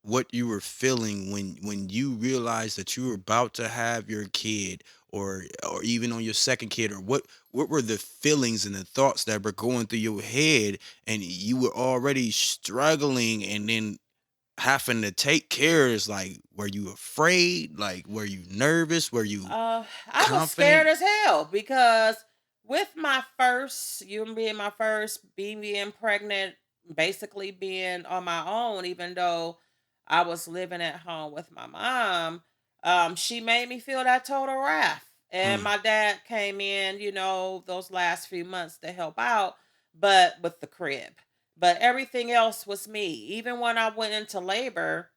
what you were feeling when you realized that you were about to have your kid, or even on your second kid, or what were the feelings and the thoughts that were going through your head, and you were already struggling and then having to take care. Is like, were you afraid, like were you nervous, were you I was scared confident? as hell because with my first, you being my first, being pregnant, basically being on my own, even though I was living at home with my mom, she made me feel that total wrath. And Mm, my dad came in, those last few months to help out. but with the crib. But everything else was me. Even when I went into labor,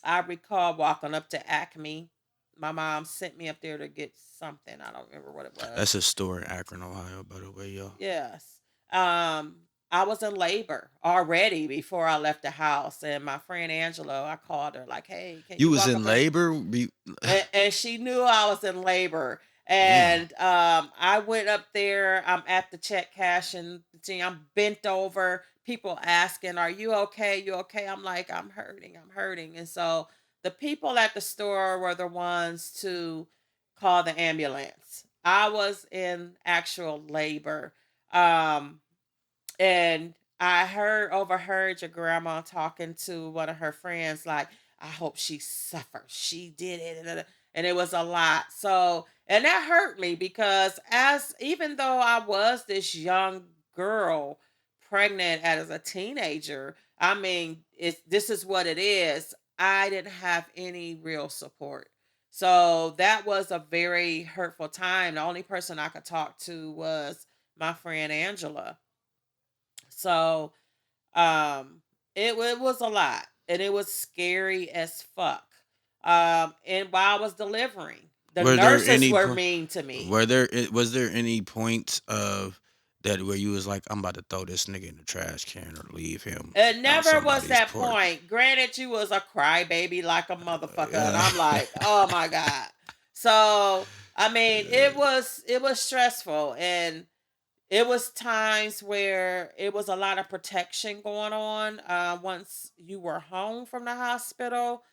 I recall walking up to Acme. My mom sent me up there to get something. I don't remember what it That's was. a store in Akron, Ohio, by the way, y'all. Yes. Um, I was in labor already before I left the house, and my friend Angela, I called her like, "Hey, can You you was walk in up there?" labor? And she knew I was in labor. Damn. And I went up there. I'm at the check cashing. I'm bent over. People asking, "Are you okay? You okay?" I'm like, "I'm hurting. I'm hurting." And so the people at the store were the ones to call the ambulance. I was in actual labor. Um, and I overheard your grandma talking to one of her friends, like, "I hope she suffers. She did it." And it was a lot. So, and that hurt me because as even though I was this young girl pregnant as a teenager, I mean, this is what it is. I didn't have any real support. So that was a very hurtful time. The only person I could talk to was my friend Angela. So it was a lot and it was scary as fuck. And while I was delivering, the Were there nurses any were po- mean to me. were there was there any points of that where you was like, I'm about to throw this nigga in the trash can or leave him It on never was somebody's that porch? point. Granted, you was a crybaby like a motherfucker, and Yeah. I'm like, oh my god. So I mean, it was stressful, and it was times where it was a lot of protection going on. Once you were home from the hospital,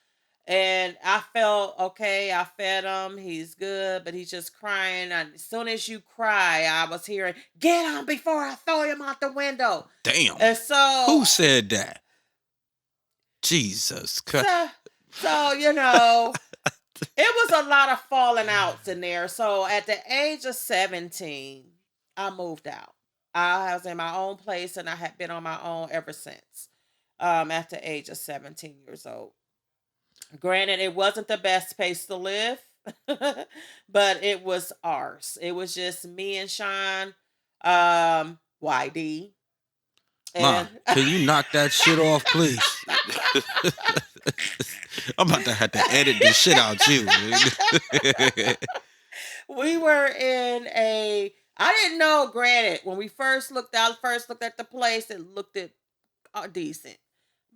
and I felt okay. I fed him. He's good, but he's just crying. And as soon as you cry, I was hearing, "Get him before I throw him out the window." Damn. And so, Who said that? Jesus Christ. so, so, it was a lot of falling outs in there. So at the age of 17, I moved out. I was in my own place, and I had been on my own ever since. At the age of 17 years old. Granted, it wasn't the best place to live, but it was ours. It was just me and Sean, YD, Ma, and can you knock that shit off, please? I'm about to have to edit the shit out you. we were in a. I didn't know. Granted, when we first looked at the place, it looked decent,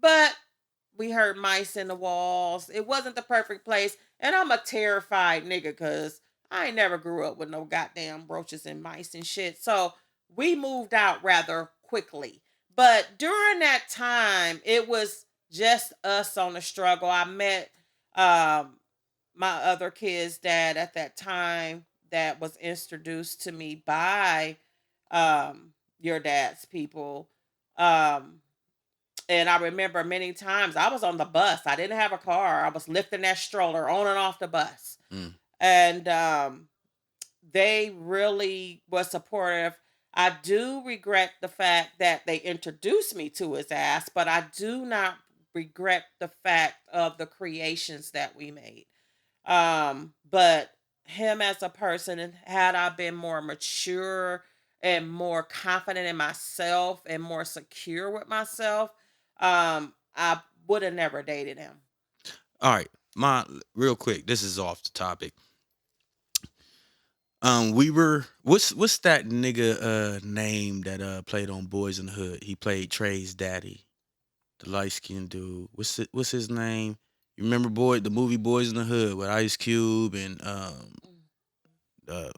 but we heard mice in the walls. It wasn't the perfect place. And I'm a terrified nigga because I ain't never grew up with no goddamn roaches and mice and shit. So we moved out rather quickly. But during that time, it was just us on the struggle. I met um, my other kid's dad at that time that was introduced to me by your dad's people. Um, and I remember many times I was on the bus. I didn't have a car. I was lifting that stroller on and off the bus. Mm. And they really were supportive. I do regret the fact that they introduced me to his ass, but I do not regret the fact of the creations that we made. But him as a person, and had I been more mature and more confident in myself and more secure with myself, I would have never dated him. All right, my real quick. This is off the topic. We were what's that nigga name that played on Boys in the Hood? He played Trey's daddy, the light skinned dude. What's his name? You remember the movie Boys in the Hood with Ice Cube and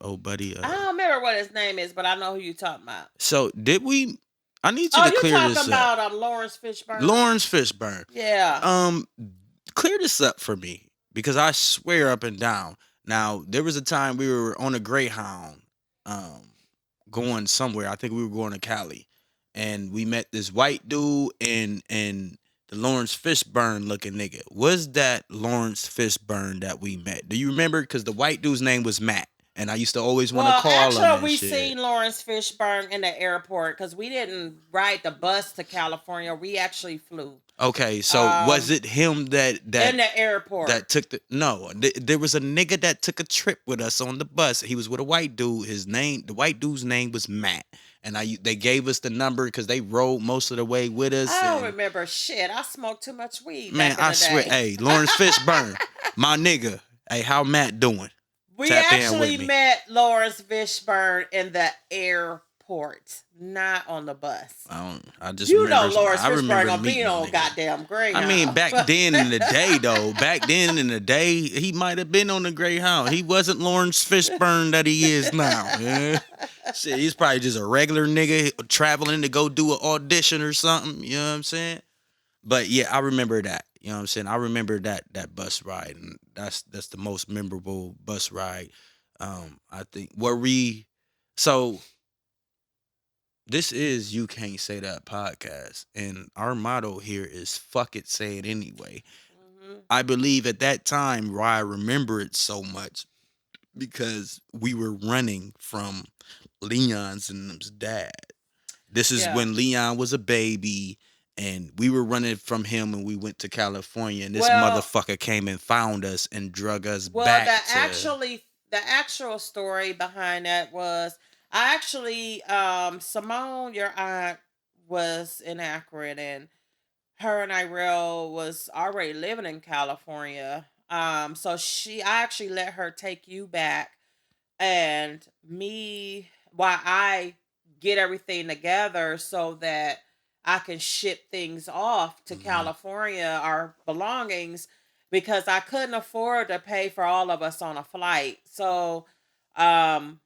old buddy I don't remember what his name is, but I know who you talking about. So did we? I need you Oh, to you clear talking this up. about Lawrence Fishburne? Lawrence Fishburne. Yeah. Um, clear this up for me because I swear up and down. Now there was a time we were on a Greyhound, um, going somewhere. I think we were going to Cali, and we met this white dude and the Lawrence Fishburne looking nigga. Was that Lawrence Fishburne that we met? Do you remember? Because the white dude's name was Matt. and I used to always want to Well, call him actually, and we shit. seen Lawrence Fishburne in the airport because we didn't ride the bus to California. We actually flew. Okay, so was Um, it him in the airport. that took the no? There was a nigga that took a trip with us on the bus. He was with a white dude. The white dude's name was Matt, and they gave us the number because they rode most of the way with us. I don't And remember shit. I smoked too much weed man, back in I the swear, day. hey, Lawrence Fishburne, my nigga, hey, how Matt doing? We Tap in with actually me. met Lawrence Fishburne in the airport, not on the bus. I just You know remember. Lawrence I Fishburne remember gonna be meeting the on nigga. goddamn I mean, Greyhound. back then in the day, though, back then in the day, he might have been on the Greyhound. He wasn't Lawrence Fishburne that he is now. Yeah. Shit, he's probably just a regular nigga traveling to go do an audition or something. You know what I'm saying? But yeah, I remember that. You know what I'm saying? I remember that bus ride, and that's the most memorable bus ride. I think were we so this is You Can't Say That podcast, and our motto here is fuck it, say it anyway. Mhm. I believe at that time why I remember it so much because we were running from Leon's and them's dad. This is Yeah. when Leon was a baby, and we were running from him, and we went to California, and this Well, motherfucker came and found us and drug us well, back to. the actual story behind that was I actually Simone, your aunt, was in Akron, and her and Irel was already living in California. So I actually let her take you back, and me while I get everything together so that I can ship things off to Mhm. California, our belongings, because I couldn't afford to pay for all of us on a flight. So um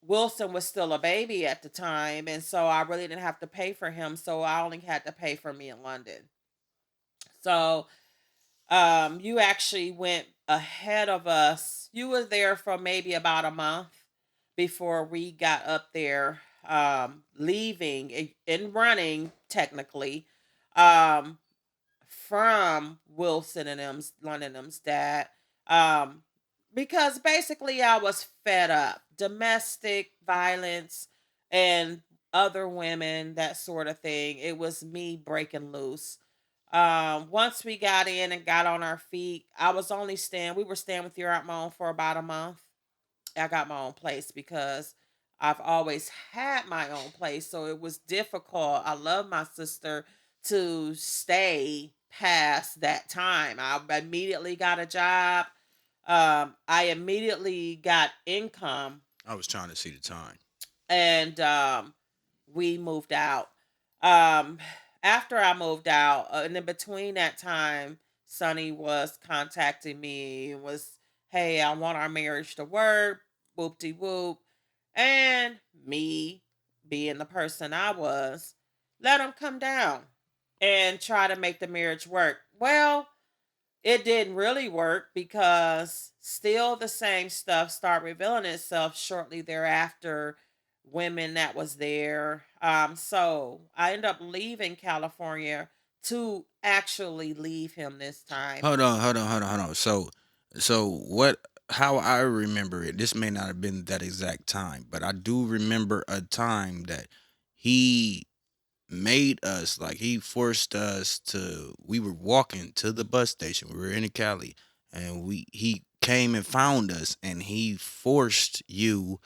Wilson was still a baby at the time, and so I really didn't have to pay for him. So I only had to pay for me in London. So you actually went ahead of us. You were there for maybe about a month before we got up there, leaving and running technically, um, from Wilson and them's London and them's dad. Um, because basically I was fed up. Domestic violence and other women, that sort of thing. It was me breaking loose. Once we got in and got on our feet, we were staying with your Aunt Mom for about a month. I got my own place because I've always had my own place. So it was difficult. I love my sister to stay past that time. I immediately got a job. I immediately got income, I was trying to see the time. and we moved out. Um, After I moved out, and in between that time, Sonny was contacting me and was, "Hey, I want our marriage to work." Whoop de whoop, and me being the person I was, let him come down and try to make the marriage work. Well, it didn't really work because still the same stuff start revealing itself shortly thereafter. Women that was there. So I ended up leaving California to actually leave him this time. Hold on. So what? How I remember it. This may not have been that exact time, but I do remember a time that he made us like he forced us to. We were walking to the bus station. We were in Cali, and he came and found us, and he forced you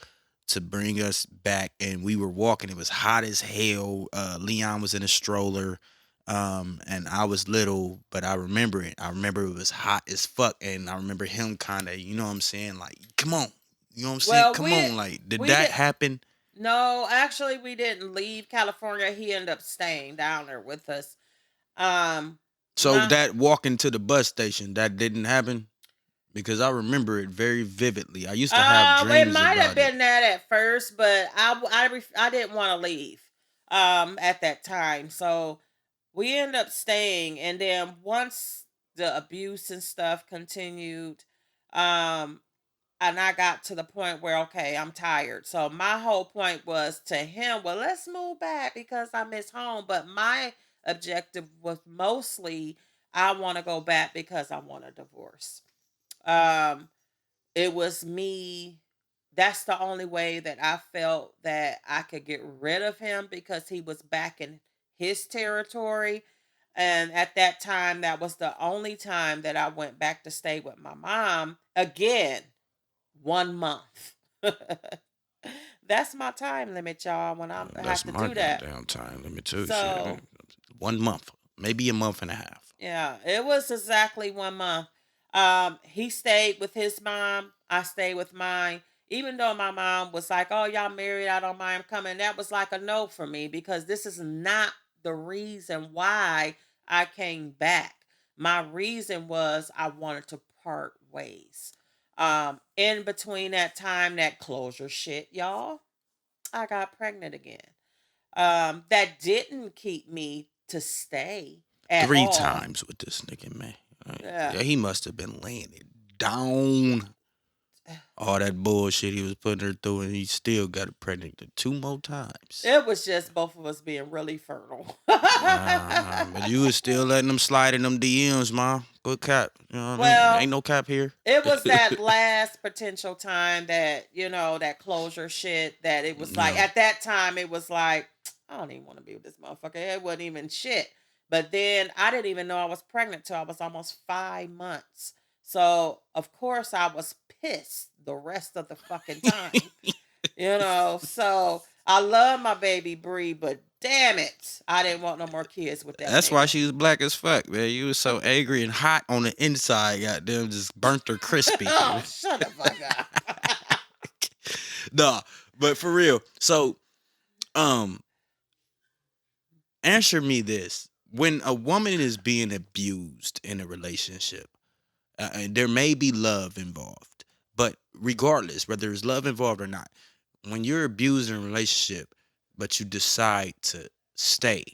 to bring us back, and we were walking. It was hot as hell. Leon was in a stroller, and I was little, but I remember it. I remember it was hot as fuck, and I remember him kind of, you know what I'm saying, like, come on, you know what I'm saying, Well, come on, like, did we that did happen? no, actually we didn't leave California. He ended up staying down there with us. Um So my that walking to the bus station, that didn't happen because I remember it very vividly. I used to have It dreams might have about it. been that at first, but I didn't want to leave at that time. So we ended up staying, and then once the abuse and stuff continued, um and I got to the point where, okay, I'm tired. So my whole point was to him, well, let's move back because I miss home. But my objective was mostly I want to go back because I want a divorce. Um, it was me. that's the only way that I felt that I could get rid of him because he was back in his territory. And at that time, that was the only time that I went back to stay with my mom again, 1 month. That's my time limit, y'all, when I have That's to my do that. goddamn time limit too. Shit, So 1 month, maybe a month and a half. yeah, it was exactly 1 month. He stayed with his mom. I stayed with mine. Even though my mom was like, "Oh, y'all married? I don't mind coming." That was like a no for me because this is not the reason why I came back. My reason was I wanted to part ways. In between that time, that closure shit, y'all, I got pregnant again. That didn't keep me to stay at Three all. times with this nigga, man. Yeah. Yeah, he must have been laying it down. All that bullshit he was putting her through, and he still got her pregnant 2 more times. It was just both of us being really fertile. But you was still letting them slide in them DMs, ma. Good cap. You know what I mean? Well, Ain't no cap here. it was that last potential time that, that closure shit that it was like, Yeah. at that time, it was like, I don't even want to be with this motherfucker. It wasn't even shit. But then I didn't even know I was pregnant till I was almost 5 months. So, of course, I was pissed the rest of the fucking time. So I love my baby Bree, but damn it, I didn't want no more kids with that That's why nigga. she was black as fuck, man. You was so angry and hot on the inside, goddamn, just burnt her crispy. Oh, shut the fuck up. Nah, but for real. So, um, answer me this: when a woman is being abused in a relationship, and there may be love involved, but regardless, whether there's love involved or not, when you're abused in a relationship, but you decide to stay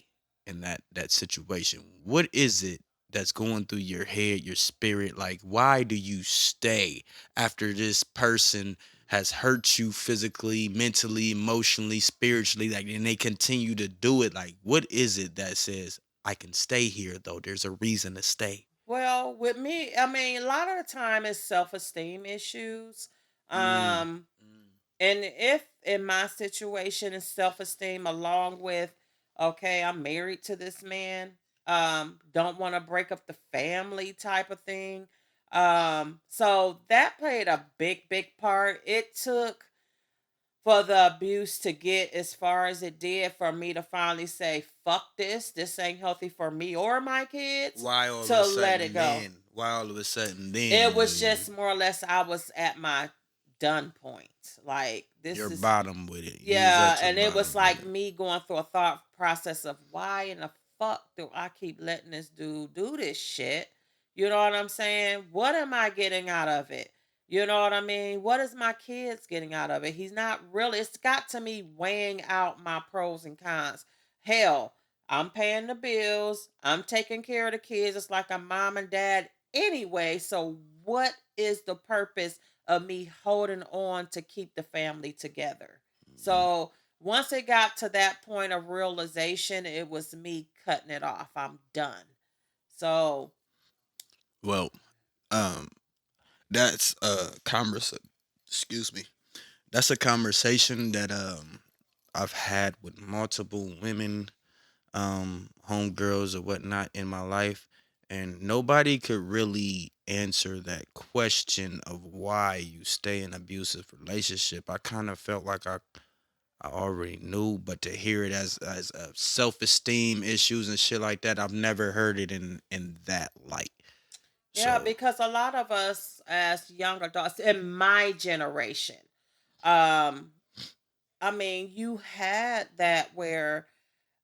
in that situation, what is it that's going through your head, your spirit? Like, why do you stay after this person has hurt you physically, mentally, emotionally, spiritually, like, and they continue to do it? Like, what is it that says I can stay here though? There's a reason to stay. Well, with me, I mean, a lot of the time it's self-esteem issues. Mm. Um, and if in my situation is self-esteem along with, okay, I'm married to this man, don't want to break up the family type of thing. So that played a big part. It took for the abuse to get as far as it did for me to finally say, fuck this, this ain't healthy for me or my kids, Why all of to a let it sudden go. then? Why all of a sudden then It was you just more or less I was at my done point. Like this you're is bottom with it. You was yeah, at your and it was bottom with like it. me going through a thought process of why in the fuck do I keep letting this dude do this shit? You know what I'm saying? What am I getting out of it? You know what I mean? What is my kids getting out of it? He's not really, it's got to me weighing out my pros and cons. Hell, I'm paying the bills, I'm taking care of the kids. It's like I'm mom and dad anyway. So, what is the purpose of me holding on to keep the family together? Mhm. So once it got to that point of realization, it was me cutting it off. I'm done. So Well, um, that's a excuse me. That's a conversation that I've had with multiple women, homegirls or whatnot in my life, and nobody could really answer that question of why you stay in abusive relationship. I kind of felt like I already knew, but to hear it as self esteem issues and shit like that, I've never heard it in that light. yeah, So because a lot of us as young adults in my generation, um, I mean, you had that where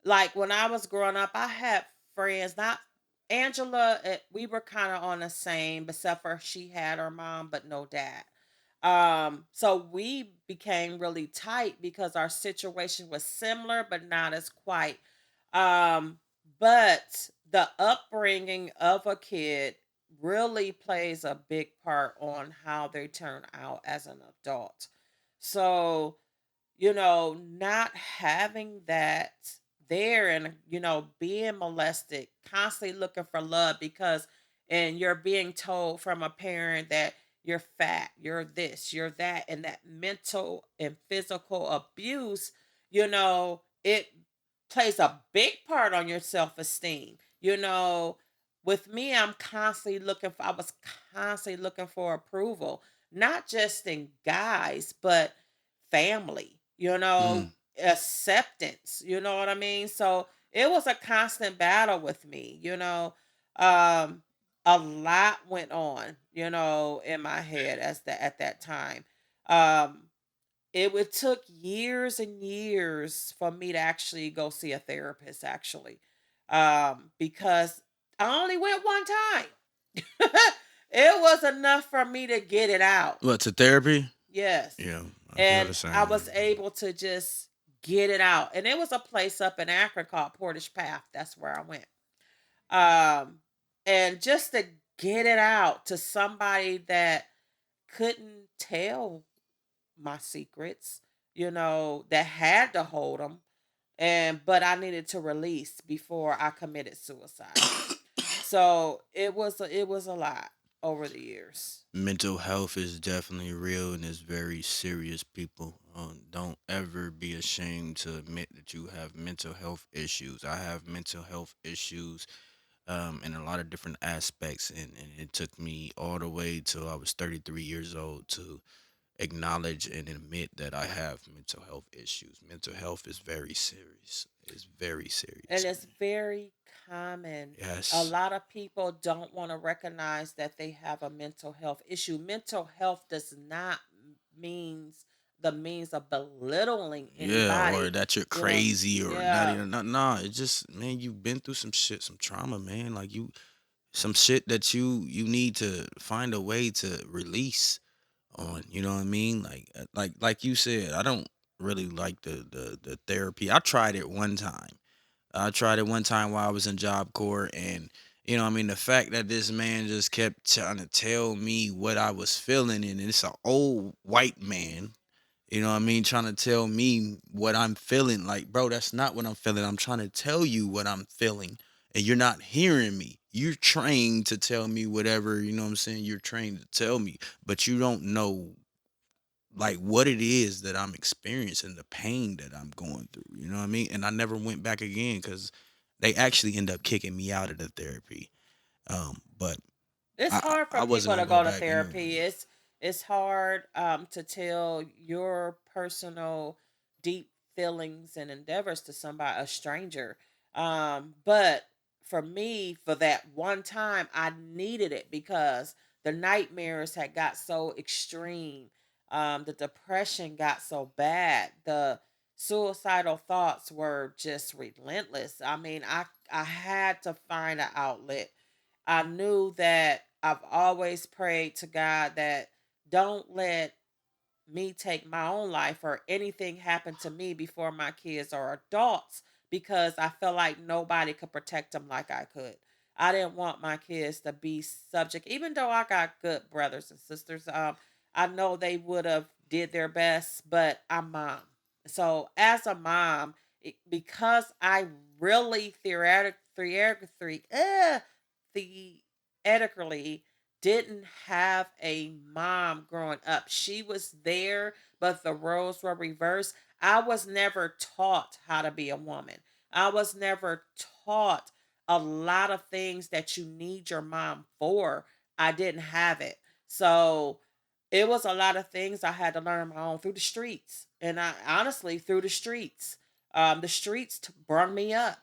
like when I was growing up, I had friends, not Angela, we were kind of on the same, except for she had her mom, but no dad. So we became really tight because our situation was similar, but not as quite. Um, but the upbringing of a kid really plays a big part on how they turn out as an adult. So, not having that there and, being molested, constantly looking for love because, and you're being told from a parent that you're fat, you're this, you're that, and that mental and physical abuse, it plays a big part on your self-esteem. With me, I was constantly looking for approval, not just in guys, but family, Mm. acceptance, you know what I mean? So it was a constant battle with me. Um, a lot went on, in my head at that time. Um, it took years and years for me to actually go see a therapist, actually, because I only went one time. It was enough for me to get it out. What, to therapy? Yes. Yeah, I feel the And I same. was able to just get it out. And it was a place up in Akron called Portage Path. That's where I went. Um, and just to get it out to somebody that couldn't tell my secrets, that had to hold them. But I needed to release before I committed suicide. So it was a lot over the years. Mental health is definitely real and it's very serious, people. Don't ever be ashamed to admit that you have mental health issues. I have mental health issues in a lot of different aspects, and it took me all the way till I was 33 years old to acknowledge and admit that I have mental health issues. Mental health is very serious. It's very And serious. it's very common. A Yes. lot of people don't want to recognize that they have a mental health issue. Mental health does not means the means of belittling Yeah, or anybody. that you're You know, crazy or not yeah. even not nah, it's just man, you've been through some shit, some trauma, man. Like you some shit that you need to find a way to release on, you know what I mean? Like you said, I don't really like the therapy. I tried it one time. I tried it one time while I was in Job Corps, and you know, what I mean, the fact that this man just kept trying to tell me what I was feeling, and it's an old white man, you know what I mean, trying to tell me what I'm feeling. Like, bro, that's not what I'm feeling. I'm trying to tell you what I'm feeling, and you're not hearing me. You're trained to tell me whatever, you know what I'm saying? You're trained to tell me, but you don't know like what it is that I'm experiencing, the pain that I'm going through. You know what I mean? And I never went back again because they actually end up kicking me out of the therapy. But It's hard for I wasn't people gonna to go go to back anyway. therapy. It's hard to tell your personal deep feelings and endeavors to somebody, a stranger. But for me, for that one time, I needed it because the nightmares had got so extreme. The depression got so bad. The suicidal thoughts were just relentless. I mean, I had to find an outlet. I knew that I've always prayed to God that don't let me take my own life or anything happen to me before my kids are adults because I felt like nobody could protect them like I could. I didn't want my kids to be subject, even though I got good brothers and sisters. I know they would have did their best, but I'm mom. So as a mom, because I really theoretically didn't have a mom growing up. She was there, but the roles were reversed. I was never taught how to be a woman. I was never taught a lot of things that you need your mom for. I didn't have it. So it was a lot of things I had to learn on my own through the streets. And I honestly, through the streets, the streets brought me up.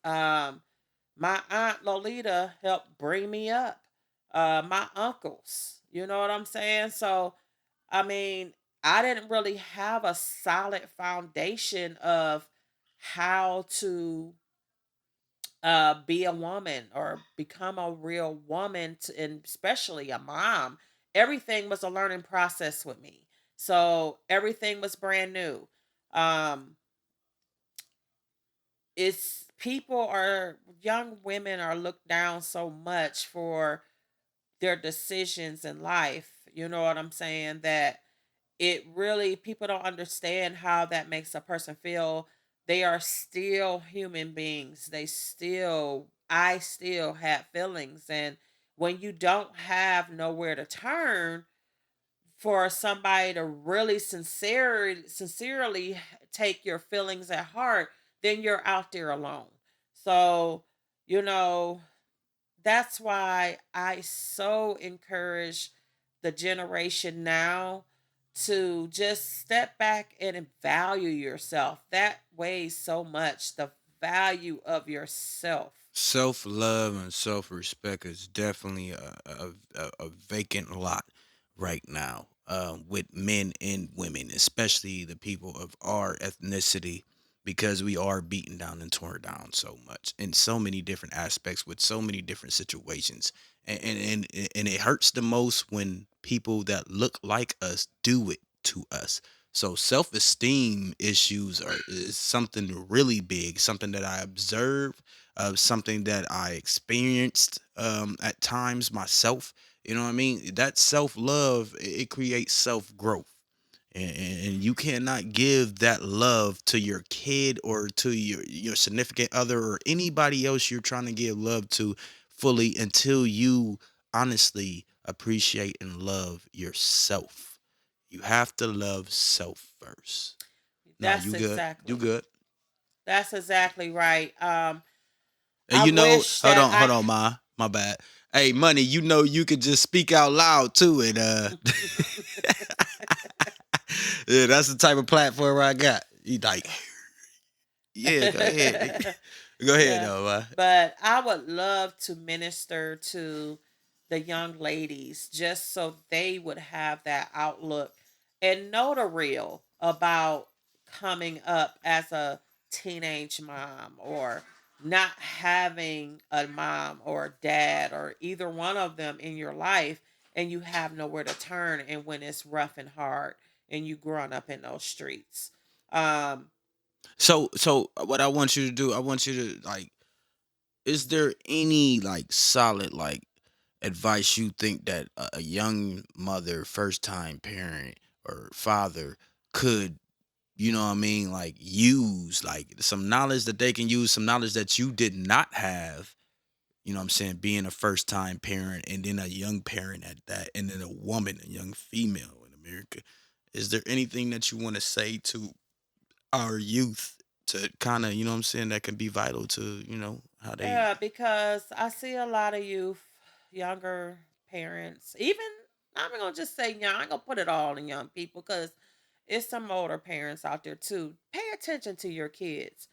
Um, my aunt Lolita helped bring me up. My uncles, you know what I'm saying? So, I mean, I didn't really have a solid foundation of how to be a woman or become a real woman, and especially a mom. Everything was a learning process with me. So, everything was brand new. Um, it's people are young women are looked down so much for their decisions in life. You know what I'm saying? That it really people don't understand how that makes a person feel. They are still human beings. I still have feelings, and when you don't have nowhere to turn, for somebody to really sincerely take your feelings at heart, then you're out there alone. So, you know, that's why I so encourage the generation now to just step back and value yourself. That weighs so much, the value of yourself. Self love and self respect is definitely a vacant lot right now, with men and women, especially the people of our ethnicity, because we are beaten down and torn down so much in so many different aspects with so many different situations. And it hurts the most when people that look like us do it to us. So self-esteem issues are is something really big, something that I observe, something that I experienced at times myself. You know what I mean? That self love, it creates self growth. And you cannot give that love to your kid or to your significant other or anybody else you're trying to give love to fully until you honestly appreciate and love yourself. You have to love self first. No, That's you good. You exactly. good. That's exactly right. And I you know, wish that hold on, my bad. Hey, money, you know you could just speak out loud too, and yeah, that's the type of platform I got. You like, yeah, go ahead, go ahead, Yeah, though, man. but I would love to minister to the young ladies just so they would have that outlook and know the real about coming up as a teenage mom or not having a mom or dad or either one of them in your life and you have nowhere to turn and when it's rough and hard and you growing up in those streets. Um, So what I want you to do, I want you to like, is there any like solid like advice you think that a young mother, first time parent or father could, you know what I mean, like use like some knowledge that they can use, some knowledge that you did not have, you know what I'm saying, being a first time parent and then a young parent at that, and then a woman, a young female in America. Is there anything that you want to say to our youth to kind of, you know what I'm saying, that can be vital to, how they Yeah, because I see a lot of youth, younger parents, even I'm gonna just say young. I'm gonna put it all in young people because it's some older parents out there too. Pay attention to your kids.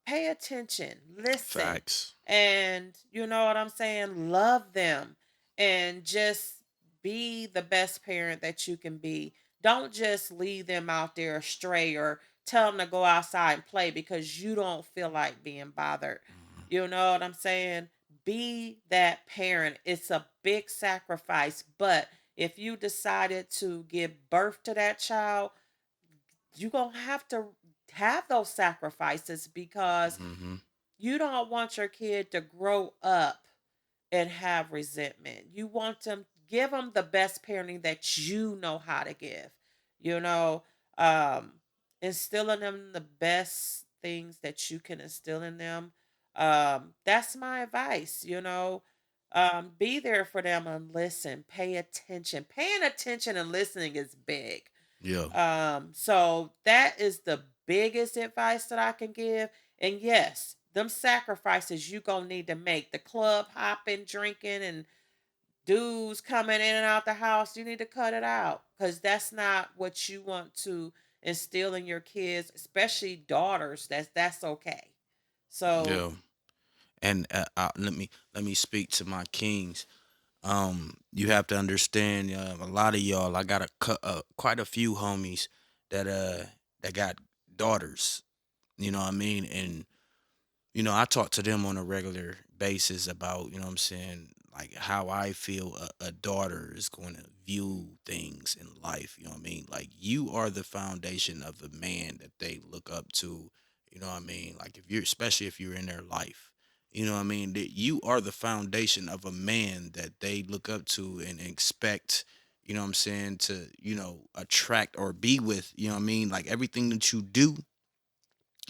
Pay attention, listen, facts. and you know what I'm saying? Love them and just be the best parent that you can be. Don't just leave them out there astray or tell them to go outside and play because you don't feel like being bothered. You know what I'm saying? Be that parent. It's a big sacrifice, but if you decided to give birth to that child, you're going to have those sacrifices because Mm-hmm. you don't want your kid to grow up and have resentment. You want them give them the best parenting that you know how to give. You know, um instilling them the best things that you can instill in them. That's my advice, you know. Be there for them and listen, pay attention. Paying attention and listening is big. Yeah. So that is the biggest advice that I can give. And yes, them sacrifices you gonna need to make. The club hopping, drinking, and dudes coming in and out the house, you need to cut it out. Because that's not what you want to instill in your kids, especially daughters. That's okay. So Yeah. And let me speak to my kings. You have to understand, a lot of y'all. I got quite a few homies that that got daughters. You know what I mean? And I talk to them on a regular basis about, you know what I'm saying, like how I feel a daughter is going to view things in life. You know what I mean? Like you are the foundation of the man that they look up to. You know what I mean? Like if you're, especially if you're in their life, you know what I mean? That you are the foundation of a man that they look up to and expect, you know what I'm saying, to, attract or be with, you know what I mean? Like everything that you do,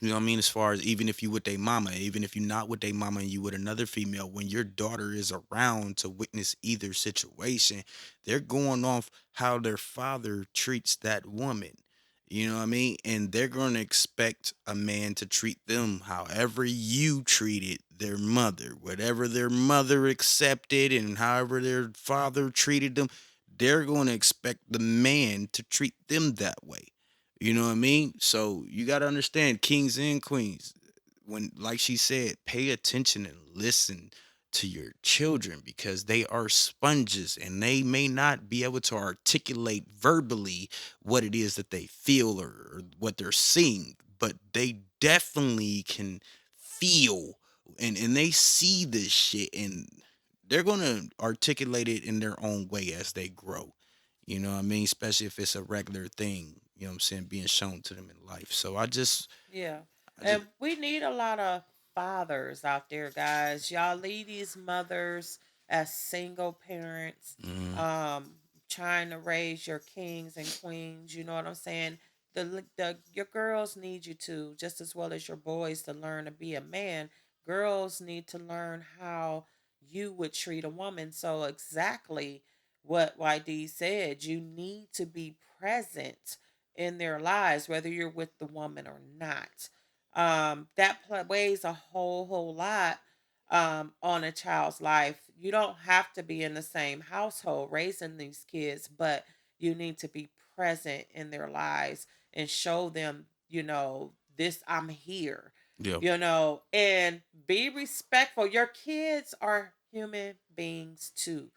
You know what I mean? As far as even if you with their mama, even if you're not with their mama and you with another female, when your daughter is around to witness either situation, they're going off how their father treats that woman. You know what I mean? And they're going to expect a man to treat them however you treated their mother, whatever their mother accepted and however their father treated them. They're going to expect the man to treat them that way. You know what I mean? So you got to understand, kings and queens, when, like she said, pay attention and listen to your children because they are sponges and they may not be able to articulate verbally what it is that they feel or what they're seeing, but they definitely can feel and they see this shit and they're going to articulate it in their own way as they grow. You know what I mean? Especially if it's a regular thing, you know what I'm saying, being shown to them in life. So Yeah. I just And we need a lot of fathers out there, guys. Y'all leave these mothers as single parents, mm, um, trying to raise your kings and queens. You know what I'm saying? The your girls need you to just as well as your boys to learn to be a man. Girls need to learn how you would treat a woman. So exactly what YD said, you need to be present in their lives, whether you're with the woman or not. Weighs a whole lot on a child's life. You don't have to be in the same household raising these kids, but you need to be present in their lives and show them, this I'm here, yeah. and be respectful. Your kids are human beings too.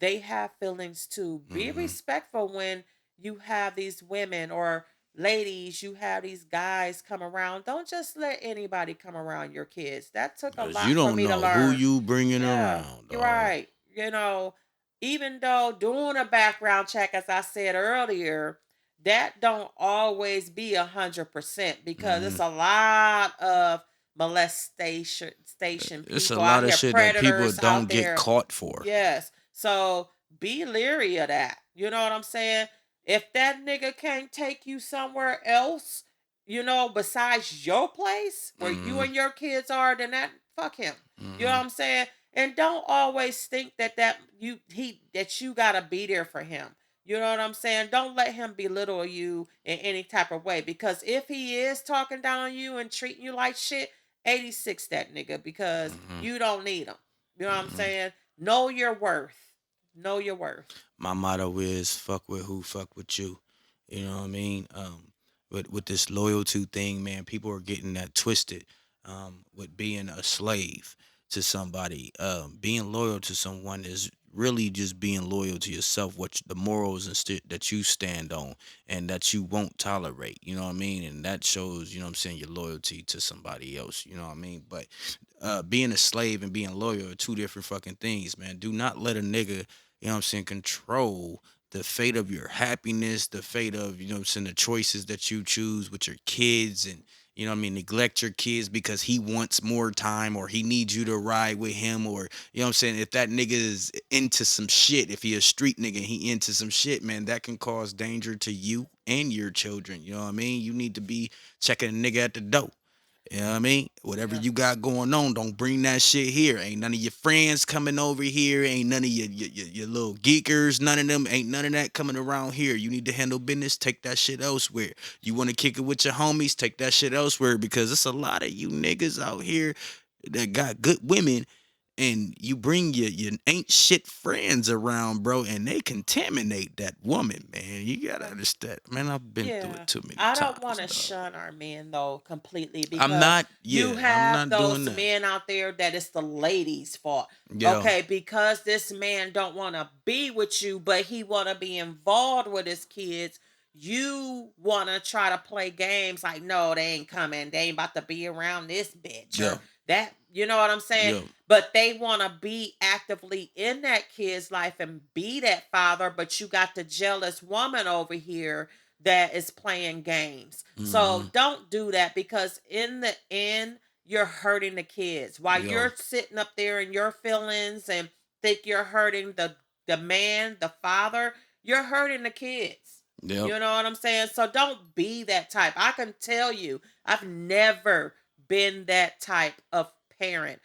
They have feelings too. Be Mm-hmm. respectful when you have these women or ladies, you have these guys come around. Don't just let anybody come around your kids. That took a Cause you lot for don't me to know who learn. you bringing Yeah, around, you're dog. right. Even though doing a background check, as I said earlier, that don't always be 100% because Mm-hmm. it's a lot of molestation It's a people out lot of here, shit that people predators don't out get there. caught for. Yes. So be leery of that. You know what I'm saying? If that nigga can't take you somewhere else, besides your place where you Mm-hmm. and your kids are, then that fuck him. You know Mm-hmm. what I'm saying? And don't always think that you gotta be there for him. You know what I'm saying? Don't let him belittle you in any type of way because if he is talking down on you and treating you like shit, 86 that nigga because Mm-hmm. you don't need him. You know what I'm Mm-hmm. saying? Know your worth. Know your worth. My motto is fuck with who, fuck with you. You know what I mean? With this loyalty thing, man, people are getting that twisted. With being a slave to somebody, being loyal to someone is really just being loyal to yourself, the morals and that you stand on and that you won't tolerate. You know what I mean? And that shows, you know what I'm saying, your loyalty to somebody else. You know what I mean? But being a slave and being loyal are two different fucking things, man. Do not let a nigga, you know what I'm saying, control the fate of your happiness, the fate of, you know what I'm saying, the choices that you choose with your kids and, you know what I mean, neglect your kids because he wants more time or he needs you to ride with him or, you know what I'm saying, if that nigga is into some shit, if he a street nigga and he into some shit, man, that can cause danger to you and your children. You know what I mean? You need to be checking a nigga at the door. You know what I mean? Whatever Yeah. you got going on, don't bring that shit here. Ain't none of your friends coming over here. Ain't none of your little geekers. None of them. Ain't none of that coming around here. You need to handle business. Take that shit elsewhere. You want to kick it with your homies? Take that shit elsewhere because it's a lot of you niggas out here that got good women and you bring your ain't shit friends around, bro, and they contaminate that woman, man. You gotta Yeah. understand, man. I've been through Yeah. it too many I don't want times, to dog. shun our men though completely I'm because not, you yeah, I'm have not doing those that. men out there that it's the ladies' fault. Yeah, Okay, because this man don't want to be with you, but he want to be involved with his kids. You want to try to play games like, no, they ain't coming. They ain't about to be around this bitch yeah, or that. You know what I'm saying? yeah, But they want to be actively in that kid's life and be that father. But you got the jealous woman over here that is playing games. mm-hmm, So don't do that because in the end, you're hurting the kids while yeah, you're sitting up there in your feelings and think you're hurting the man, the father. You're hurting the kids. Yep. You know what I'm saying? So don't be that type. I can tell you, I've never been that type of parent.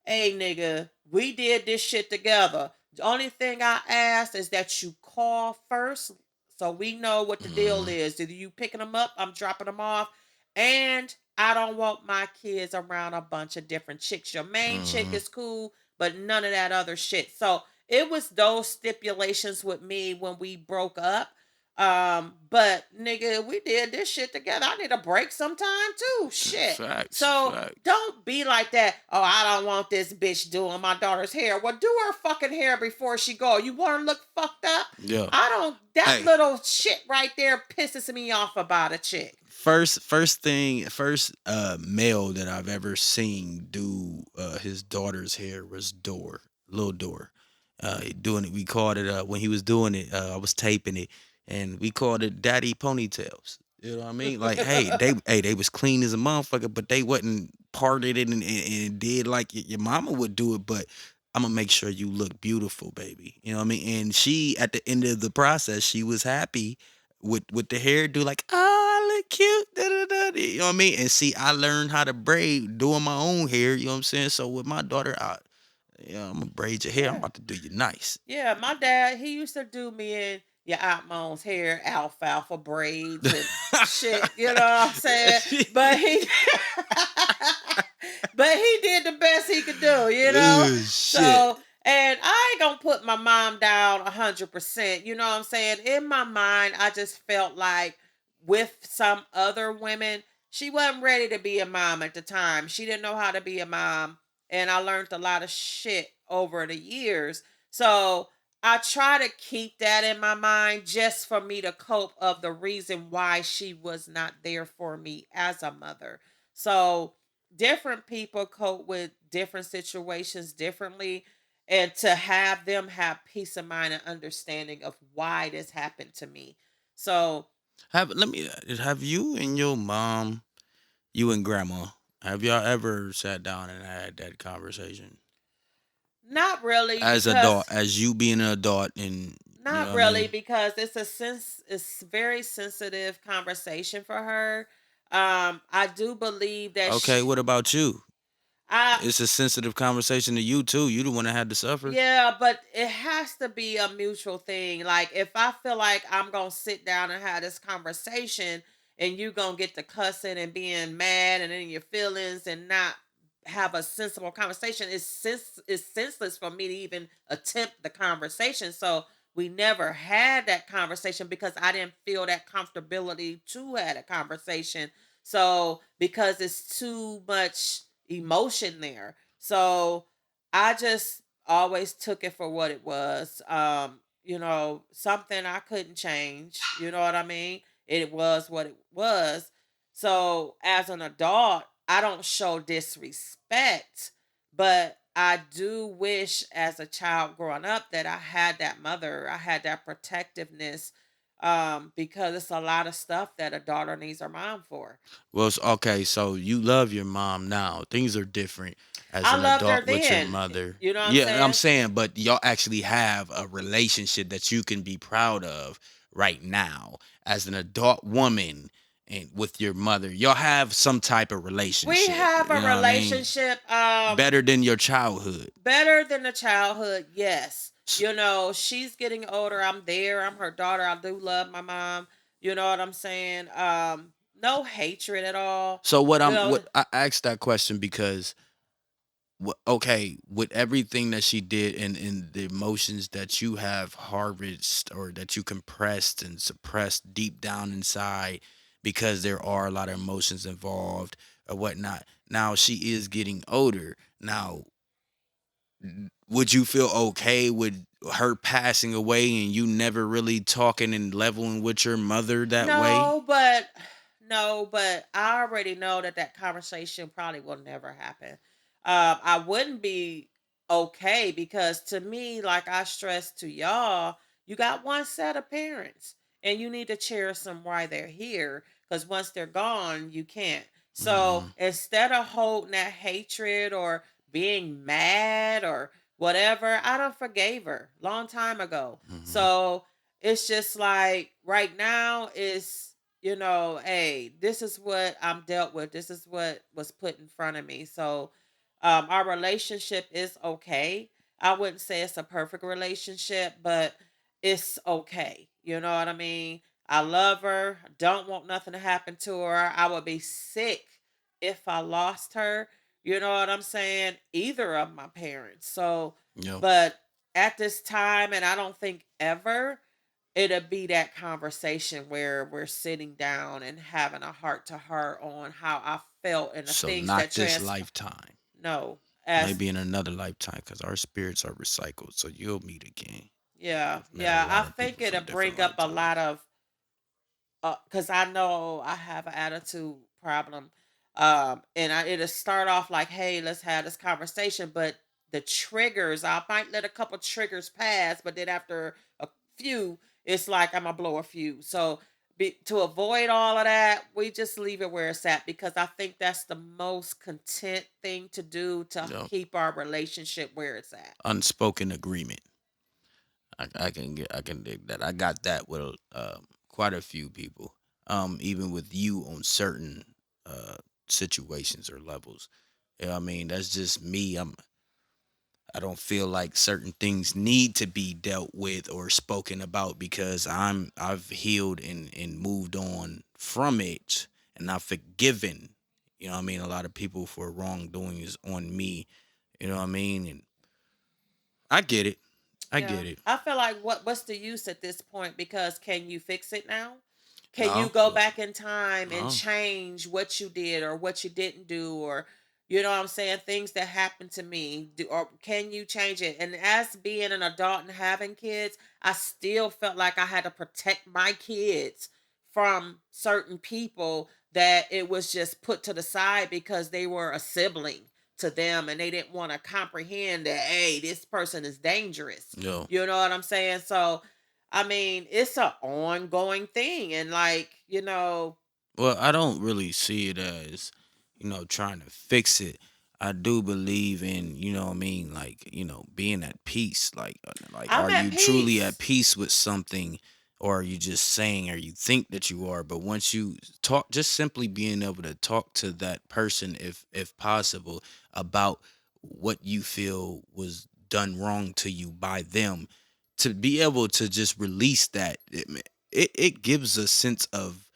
Hey, nigga, we did this shit together. The only thing I ask is that you call first so we know what the deal Hmm. is. Either you picking them up, I'm dropping them off. And I don't want my kids around a bunch of different chicks. Your main chick Hmm. is cool, but none of that other shit. So it was those stipulations with me when we broke up. But nigga, we did this shit together. I need a break sometime too. Shit. Facts. So Facts. don't be like that. Oh, I don't want this bitch doing my daughter's hair. Well, do her fucking hair before she go. You want her to look fucked up? Yeah. I don't. That Hey, little shit right there pisses me off about a chick. first male that I've ever seen do his daughter's hair was Door, Lil Door. Doing it, we called it when he was doing it. I was taping it, and we called it Daddy Ponytails. You know what I mean? Like, they was clean as a motherfucker, but they wasn't parted it and did like your mama would do it. But I'm gonna make sure you look beautiful, baby. You know what I mean? And she, at the end of the process, she was happy with the hairdo, like, oh, I look cute, da, da, da, you know what I mean? And see, I learned how to braid doing my own hair, you know what I'm saying? So with my daughter, I'm gonna braid your hair. I'm Yeah. about to do you nice. Yeah, my dad, he used to do me and your Aunt Mo's hair, alfalfa braids and shit, you know what I'm saying? But he but he did the best he could do, you know? Oh shit. So, and I ain't gonna put my mom down 100%, you know what I'm saying? In my mind, I just felt like with some other women, she wasn't ready to be a mom at the time. She didn't know how to be a mom, and I learned a lot of shit over the years. So I try to keep that in my mind just for me to cope of the reason why she was not there for me as a mother. So different people cope with different situations differently, and to have them have peace of mind and understanding of why this happened to me. So Have you and your mom, you and grandma, have y'all ever sat down and had that conversation? not really As adult, because as you being an adult, and you know not what I really mean? because it's very sensitive conversation for her. I do believe that Okay, what about you? I It's a sensitive conversation to you too. You the one that had to suffer. yeah, but it has to be a mutual thing. Like if I feel like I'm gonna sit down and have this conversation and you gonna get to cussing and being mad and in your feelings and not have a sensible conversation, it's senseless for me to even attempt the conversation. So we never had that conversation because I didn't feel that comfortability to have a conversation. So because it's too much emotion there. So I just always took it for what it was. Something I couldn't change. You know what I mean? It was what it was. So as an adult, I don't show disrespect, but I do wish as a child growing up that I had that mother, I had that protectiveness, because it's a lot of stuff that a daughter needs her mom for. Well, okay, so you love your mom now. Things are different as I an loved her adult with your then. mother. You know what I'm Yeah, I'm saying? saying, but y'all actually have a relationship that you can be proud of right now as an adult woman and with your mother. Y'all have some type of We relationship. have You a know what I mean? relationship Better than your childhood. better than the childhood, yes. S- She's getting older. I'm there. I'm her daughter. I do love my mom. You know what I'm saying? No hatred at all. So You know, what I asked that question because okay, with everything that she did and the emotions that you have harvested or that you compressed and suppressed deep down inside because there are a lot of emotions involved or whatnot. Now she is getting older. Now, would you feel okay with her passing away and you never really talking and leveling with your mother that way? no, but no, but I already know that that conversation probably will never happen. I wouldn't be okay because to me, like I stressed to y'all, you got one set of parents and you need to cherish them while they're here because once they're gone, you can't. So Hmm. instead of holding that hatred or being mad or whatever, I done forgave her long time ago. Hmm. So it's just like right now is, hey, this is what I'm dealt with. This is what was put in front of me. So our relationship is okay. I wouldn't say it's a perfect relationship, but it's okay. You know what I mean? I love her. Don't want nothing to happen to her. I would be sick if I lost her. You know what I'm saying? Either of my parents. So, Yep. but at this time, and I don't think ever, it'll be that conversation where we're sitting down and having a heart to heart on how I felt and the So things that not this transpire. lifetime. No, as Maybe in another lifetime, because our spirits are recycled. So you'll meet again. yeah, I've met a yeah. I lot of think people it'll from different bring up a lot lifetimes. of because I know I have an attitude problem. It'll start off like, hey, let's have this conversation. But the triggers, I might let a couple triggers pass, but then after a few, it's like I'm gonna blow a fuse. So to avoid all of that, we just leave it where it's at because I think that's the most content thing to do to Yep. keep our relationship where it's at. Unspoken agreement. I can dig that. I got that with quite a few people. Even with you on certain uh situations or levels. Yeah, I mean that's just me. I don't feel like certain things need to be dealt with or spoken about because I've healed and moved on from it and I've forgiven. You know what I mean? A lot of people for wrongdoing is on me. You know what I mean? And I get it. I Yeah. get it. I feel like what's the use at this point because can you fix it now? Can you No, go back in time and no. change what you did or what you didn't do or you know what I'm saying things that happened to me or can you change it? And as being an adult and having kids, I still felt like I had to protect my kids from certain people that it was just put to the side because they were a sibling to them and they didn't want to comprehend that hey this person is dangerous, No. you know what I'm saying? So I mean it's an ongoing thing and like Well, I don't really see it as, trying to fix it. I do believe in, what I mean, like, being at peace. Like, I'm are at you truly at peace. peace with something, or are you just saying, or you think that you are? But once you talk, just simply being able to talk to that person, if possible, about what you feel was done wrong to you by them, to be able to just release that, it gives a sense of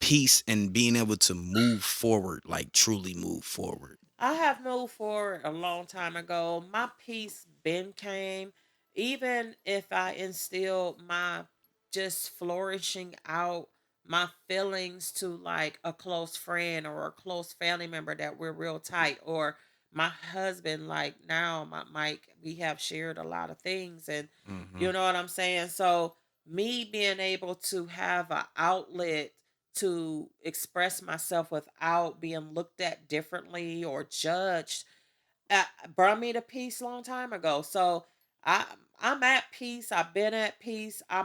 peace and being able to move forward, like truly move forward. I have moved forward a long time ago. My peace been came. Even if I instill my just flourishing out my feelings to like a close friend or a close family member that we're real tight or my husband like now my Mike we have shared a lot of things and Hmm. you know what I'm saying. So me being able to have an outlet to express myself without being looked at differently or judged uh, brought me to peace long time ago. So I I'm at peace. I've been at peace. I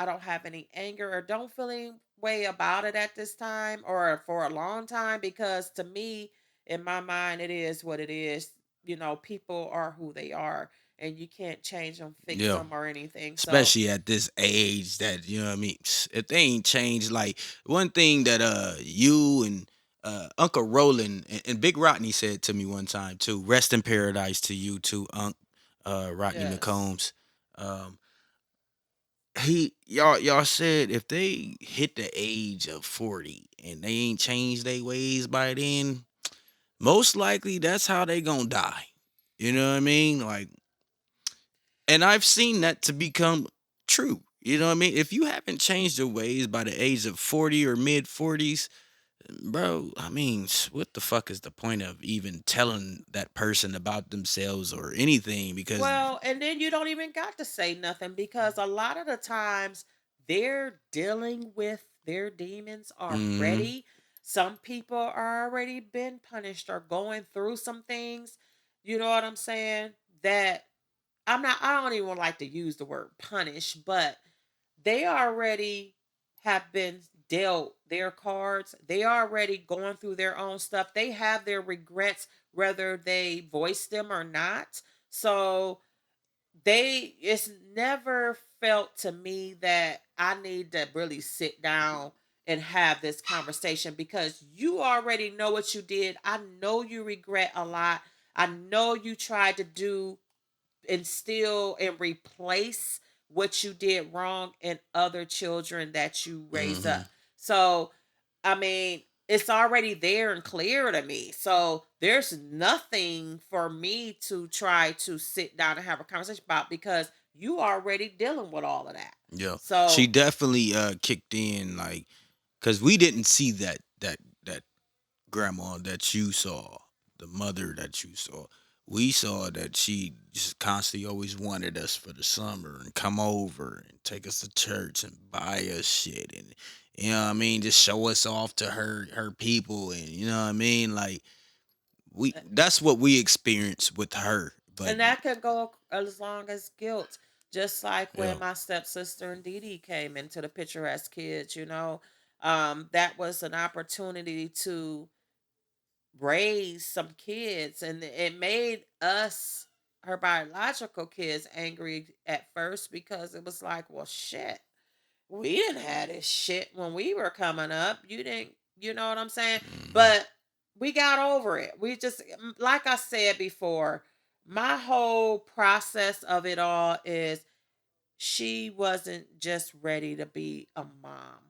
don't have any anger or don't feel any way about it at this time or for a long time because to me in my mind it is what it is. People are who they are and you can't change them, fix Yeah. them or anything. So Especially at this age that, what I mean, if they ain't changed, like one thing that you and Uncle Roland and Big Rodney said to me one time too, rest in paradise to you too, Unc Rodney yes. McCombs. Um y'all said if they hit the age of 40 and they ain't changed their ways by then, most likely that's how they gonna die. You know what I mean? Like, and I've seen that to become true. You know what I mean? If you haven't changed your ways by the age of 40 or mid 40s, bro, I mean, what the fuck is the point of even telling that person about themselves or anything? Because, Well, and then you don't even got to say nothing because a lot of the times they're dealing with their demons mm-hmm, already. Some people are already been punished or going through some things. You know what I'm saying? That I don't even like to use the word punish, but they already have been dealt their cards. They already going through their own stuff. They have their regrets whether they voice them or not. So it's never felt to me that I need to really sit down and have this conversation because you already know what you did. I know you regret a lot. I know you tried to do instill and replace what you did wrong in other children that you raise up. Mm-hmm. So, I mean, it's already there and clear to me. So, there's nothing for me to try to sit down and have a conversation about because you already dealing with all of that. Yeah, she So, definitely kicked in, like, cause we didn't see that grandma that you saw, the mother that you saw. We saw that she just constantly always wanted us for the summer and come over and take us to church and buy us shit and, you know what I mean, just show us off to her people, and you know what I mean, like, we that's what we experienced with her. But and that could go as long as guilt. Just like yeah. when my stepsister and Dee Dee came into the picturesque kids, that was an opportunity to raise some kids, and it made us, her biological kids, angry at first because it was like, well, shit, we didn't have this shit when we were coming up. You didn't, you know what I'm saying? Hmm. But we got over it. We just, like I said before, my whole process of it all is she wasn't just ready to be a mom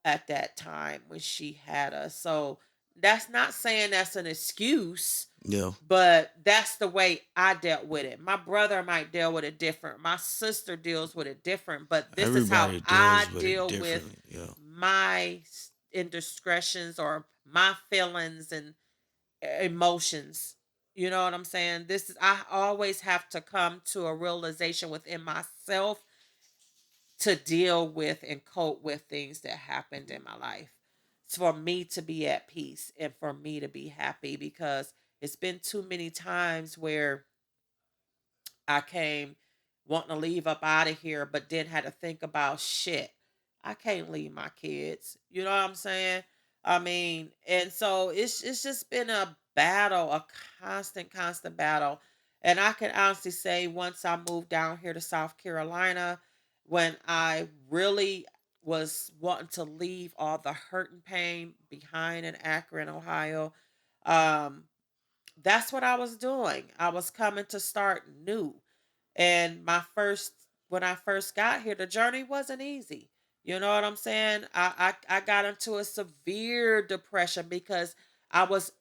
at that time when she had us. So that's not saying that's an excuse, Yeah. but that's the way I dealt with it. My brother might deal with it different. My sister deals with it different, but this is how Everybody I deals with it deal with differently. Yeah. my indiscretions or my feelings and emotions. You know what I'm saying? This is I always have to come to a realization within myself to deal with and cope with things that happened in my life. It's for me to be at peace and for me to be happy because it's been too many times where I came wanting to leave up out of here, but then had to think about shit. I can't leave my kids. You know what I'm saying? I mean, and so it's just been a battle, a constant battle. And I can honestly say once I moved down here to South Carolina, when I really was wanting to leave all the hurt and pain behind in Akron, Ohio, um, that's what I was doing. I was coming to start new. And when I first got here, the journey wasn't easy. You know what I'm saying? I got into a severe depression because I was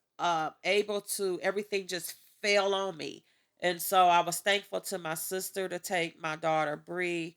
able to, everything just fell on me. And so I was thankful to my sister to take my daughter Bree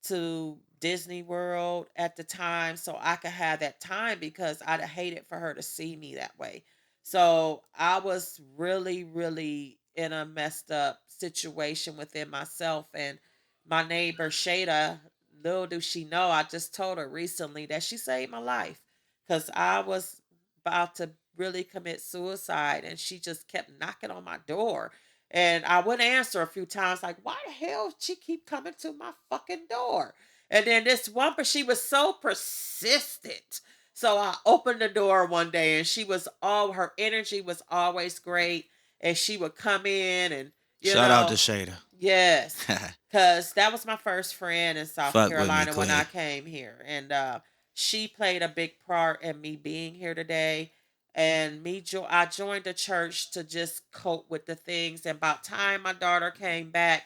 to Disney World at the time so I could have that time because I'd have hated for her to see me that way. So I was really, really in a messed up situation within myself. And my neighbor Shada, little do she know, I just told her recently that she saved my life because I was about to really commit suicide and she just kept knocking on my door. And I would answer a few times, like, why the hell she keep coming to my fucking door? And then this one, but she was so persistent. So I opened the door one day and her energy was always great. And she would come in and, you Shout out to know, Shada. yes, because that was my first friend in South Fuck with me, Carolina when I Queen. came here. And she played a big part in me being here today. And I joined the church to just cope with the things. And about time my daughter came back,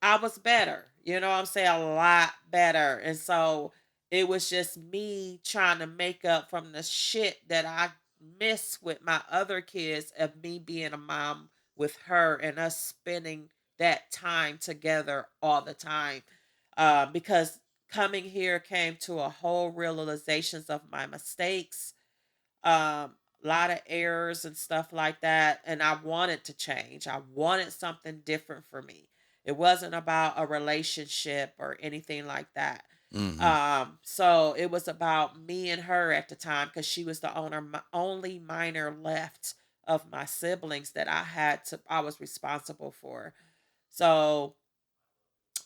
I was better. You know what I'm saying? A lot better. And so it was just me trying to make up from the shit that I miss with my other kids of me being a mom with her and us spending that time together all the time. Because coming here came to a whole realizations of my mistakes, a lot of errors and stuff like that, and I wanted to change. I wanted something different for me. It wasn't about a relationship or anything like that. Hmm. So it was about me and her at the time because she was the only minor left of my siblings that I was responsible for. So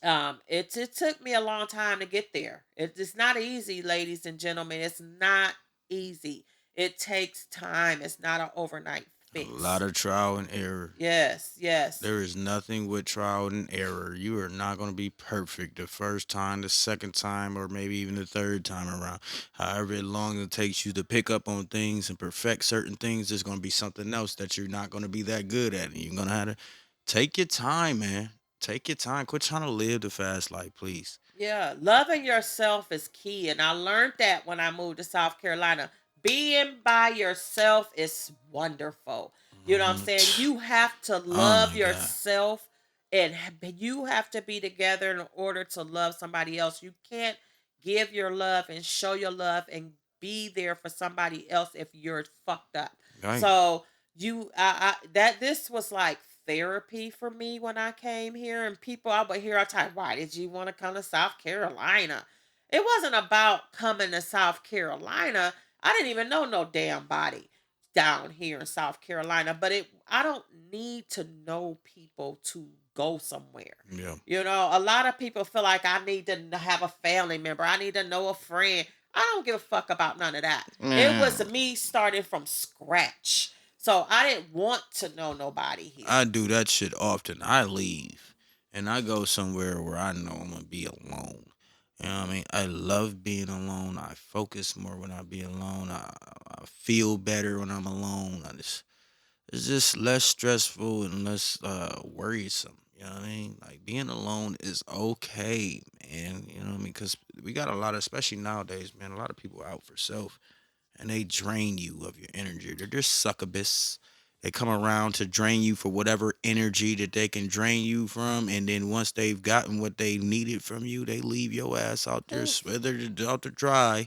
it took me a long time to get there. It's not easy, ladies and gentlemen. It's not easy. It takes time. It's not an overnight A lot mix. of trial and error. Yes, yes. There is nothing with trial and error. You are not going to be perfect the first time, the second time, or maybe even the third time around. However long it takes you to pick up on things and perfect certain things, there's going to be something else that you're not going to be that good at. And you're going to have to take your time, man. Take your time. Quit trying to live the fast life, please. Yeah, loving yourself is key. And I learned that when I moved to South Carolina. Being by yourself is wonderful. You know what I'm Hmm. saying? You have to Oh love my God. yourself and you have to be together in order to love somebody else. You can't give your love and show your love and be there for somebody else if you're fucked up. Right. So that this was like therapy for me when I came here, and people I would hear all the time, why did you want to come to South Carolina? It wasn't about coming to South Carolina. I didn't even know no damn body down here in South Carolina, but it I don't need to know people to go somewhere. Yeah. You know, a lot of people feel like I need to have a family member. I need to know a friend. I don't give a fuck about none of that. It was Man, me starting from scratch. So I didn't want to know nobody here. I do that shit often. I leave and I go somewhere where I know I'm gonna be alone. You know what I mean? I love being alone. I focus more when I be alone. I feel better when I'm alone. It's just less stressful and less worrisome. You know what I mean? Like being alone is okay, man. You know what I mean? Because we got a lot of, especially nowadays, man. A lot of people out for self and they drain you of your energy. They're just succubists. They come around to drain you for whatever energy that they can drain you from, and then once they've gotten what they needed from you, they leave your ass out there Poof. swithered out to dry.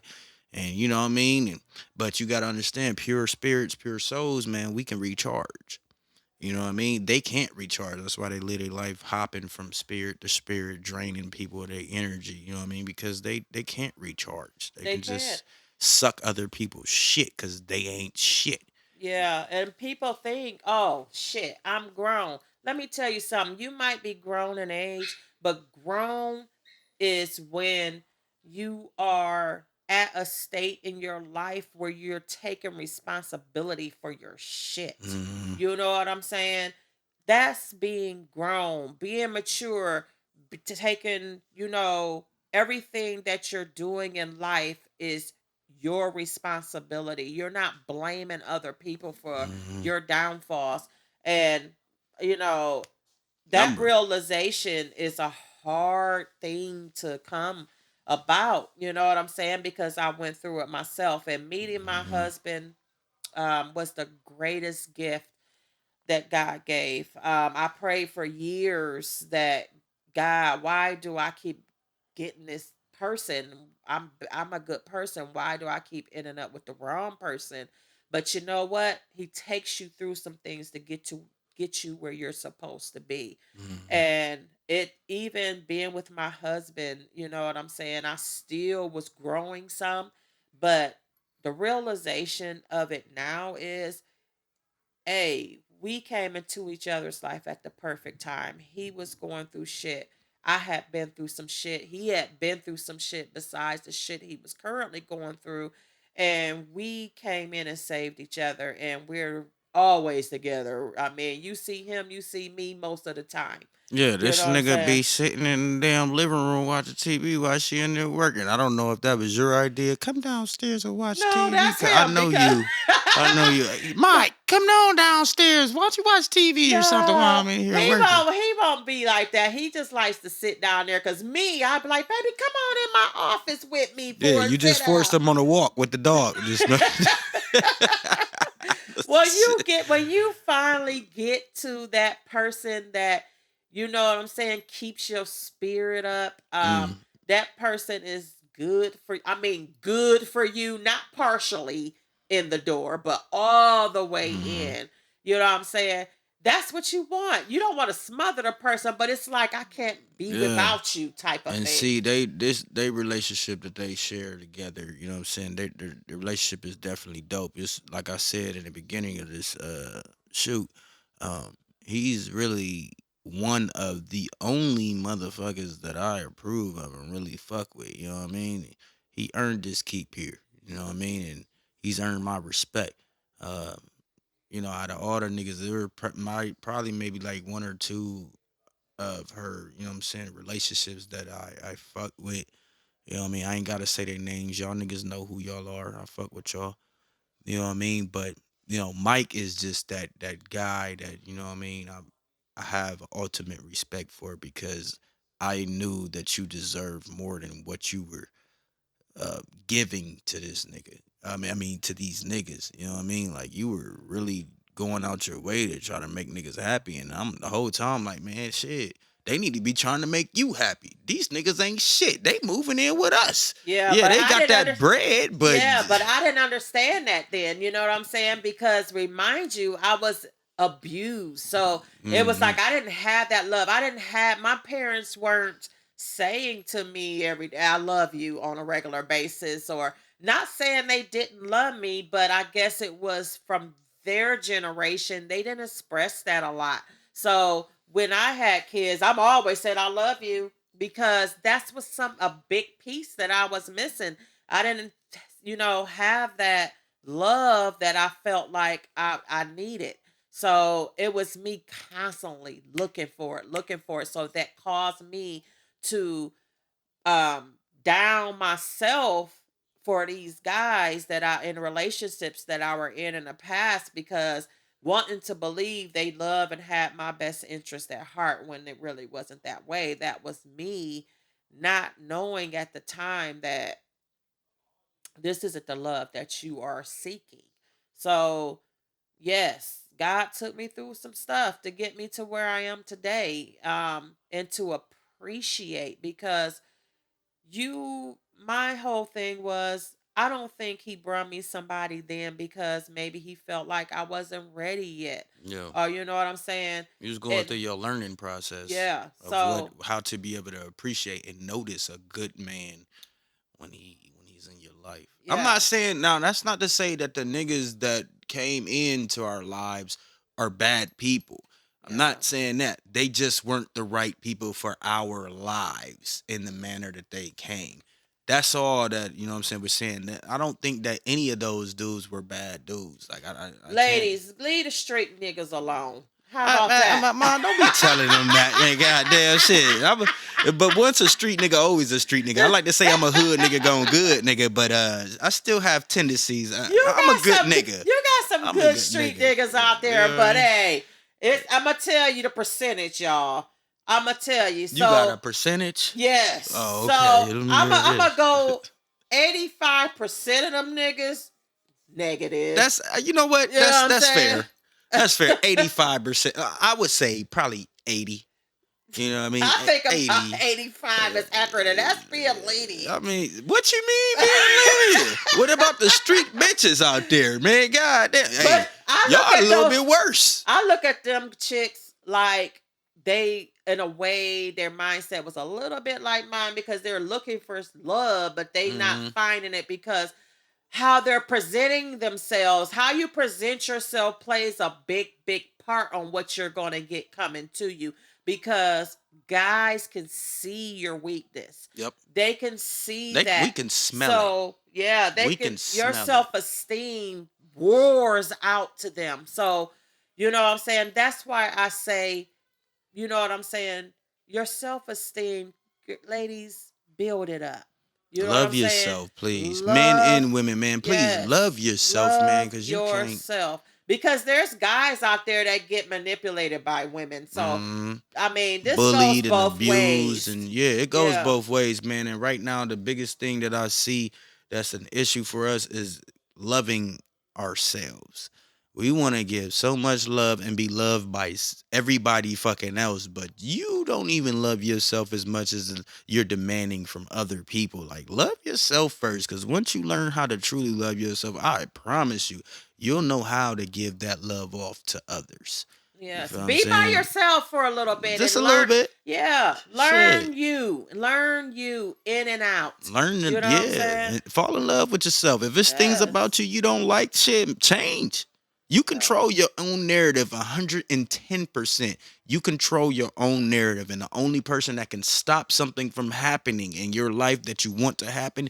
And you know what I mean? But you gotta understand, pure spirits, pure souls, man, we can recharge. You know what I mean? They can't recharge. That's why they live their life hopping from spirit to spirit, draining people of their energy. You know what I mean? Because they can't recharge. They They can can't. just suck other people's shit because they ain't shit. Yeah, and people think, oh shit, I'm grown. Let me tell you something. You might be grown in age, but grown is when you are at a state in your life where you're taking responsibility for your shit. Hmm. You know what I'm saying? That's being grown, being mature, taking, everything that you're doing in life is your responsibility. You're not blaming other people for Hmm. your downfalls. And, you know, that Number. realization is a hard thing to come about. You know what I'm saying? Because I went through it myself. And meeting my Hmm. husband was the greatest gift that God gave. I prayed for years that God, why do I keep getting this person? I'm a good person. Why do I keep ending up with the wrong person? But you know what? He takes you through some things to get you where you're supposed to be. Hmm. And it even being with my husband, you know what I'm saying? I still was growing some, but the realization of it now is, hey, we came into each other's life at the perfect time. He was going through shit. I had been through some shit. He had been through some shit besides the shit he was currently going through. And we came in and saved each other. And we're always together. I mean, you see him, you see me most of the time. Yeah, You this know what I'm nigga saying? be sitting in the damn living room watching TV while she in there working. I don't know if that was your idea. Come downstairs and watch No, TV. that's 'Cause I him know because you. I know you. Mike, come on downstairs. Why don't you watch TV or something while no, I'm in here he working? won't. He won't be like that. He just likes to sit down there. Cause me, I'd be like, baby, come on in my office with me Yeah, for a you sit just forced down. him on a walk with the dog. Just Well, when you finally get to that person that you know what I'm saying keeps your spirit up. Mm, That person is good for. I mean, good for you, not partially in the door, but all the way mhm. in. You know what I'm saying? That's what you want. You don't want to smother the person, but it's like I can't be Yeah. without you type of And thing. see, they relationship that they share together, you know what I'm saying? Their relationship is definitely dope. It's like I said in the beginning of this shoot, he's really one of the only motherfuckers that I approve of and really fuck with, you know what I mean? He earned his keep here, you know what I mean? And he's earned my respect. Uh, out of all the niggas, there were probably maybe like one or two of her, you know what I'm saying, relationships that I fuck with. You know what I mean? I ain't gotta say their names. Y'all niggas know who y'all are. I fuck with y'all. You know what I mean? But Mike is just that guy that you know what I mean. I have ultimate respect for because I knew that you deserve more than what you were giving to this nigga. I mean to these niggas. You know what I mean? Like you were really going out your way to try to make niggas happy, and I'm the whole time like, man, shit. They need to be trying to make you happy. These niggas ain't shit. They moving in with us. Yeah, Yeah, but they I got didn't that bread, but yeah, but I didn't understand that then. You know what I'm saying? Because remind you, I was abused. So it was Mhm. like I didn't have that love. I didn't have my parents weren't saying to me every day, I love you on a regular basis, or not saying they didn't love me, but I guess it was from their generation. They didn't express that a lot. So when I had kids, I'm always said I love you because that's was a big piece that I was missing. I didn't, have that love that I felt like I needed. So it was me constantly looking for it. So that caused me to um down myself for these guys that I in relationships that I were in the past because wanting to believe they love and had my best interest at heart when it really wasn't that way. That was me not knowing at the time that this isn't the love that you are seeking. So, yes, God took me through some stuff to get me to where I am today, and to appreciate because my whole thing was I don't think he brought me somebody then because maybe he felt like I wasn't ready yet. Yeah. Or you know what I'm saying? You was going And through your learning process yeah, of so how to be able to appreciate and notice a good man when he's in your life. I'm yeah, not saying now that's not to say that the niggas that came into our lives are bad people. I'm yeah. not saying that. They just weren't the right people for our lives in the manner that they came. That's all that, you know what I'm saying, we're saying. That I don't think that any of those dudes were bad dudes. Like I can't. Ladies, leave the street niggas alone. How about Man, that? man, don't be telling them that, man. Goddamn shit. But once a street nigga, always a street nigga. I like to say I'm a hood nigga going good nigga, but I still have tendencies. I'm a good nigga. You got some I'm a good good street nigga. niggas out there, but Yeah. hey, I'm gonna tell you the percentage, y'all. I'm gonna tell you. You got a So percentage? yes, Oh, okay. so Let me hear I'm gonna this. go 85% of them niggas negative. That's you know what? You know what I'm That's saying? fair. That's fair. 85%. I would say probably 80. You know what I mean? I think about 80. 85 is accurate, and that's being lenient. I mean, what you mean being lenient? What about the street bitches out there, man? God damn. Hey, But I y'all look a at little those bit worse. I look at them chicks like they, in a way, their mindset was a little bit like mine because they're looking for love, but they not Hmm. finding it because how they're presenting themselves, how you present yourself plays a big, big part on what you're going to get coming to you because guys can see your weakness. Yep. They can see We that. can smell it. So, yeah, We can your smell it. self esteem roars out to them. So, you know what I'm saying? That's why I say, you know what I'm saying? Your self esteem, ladies, build it up. You know what I'm Love saying? yourself, please. Men Love, and women, man. Please love yes, yourself, man, love because you can't. yourself. Because there's guys out there that get manipulated by women. So, Mm, I mean, this goes bullied and both abused, ways. and yeah, it goes Yeah. both ways, man. And right now the biggest thing that I see that's an issue for us is loving ourselves. We want to give so much love and be loved by everybody fucking else, but you don't even love yourself as much as you're demanding from other people. Like, love yourself first, because once you learn how to truly love yourself, I promise you, you'll know how to give that love off to others. You Yes. feel what I'm Be by saying? yourself for a little bit Just and a little learn. bit. Yeah. Shit. Learn you in and out. Learn You to, know what I'm yeah, saying? and fall in love with yourself. If it's things Yes. about you don't like, shit, change. You Yeah. control your own narrative 110%. You control your own narrative. And the only person that can stop something from happening in your life that you want to happen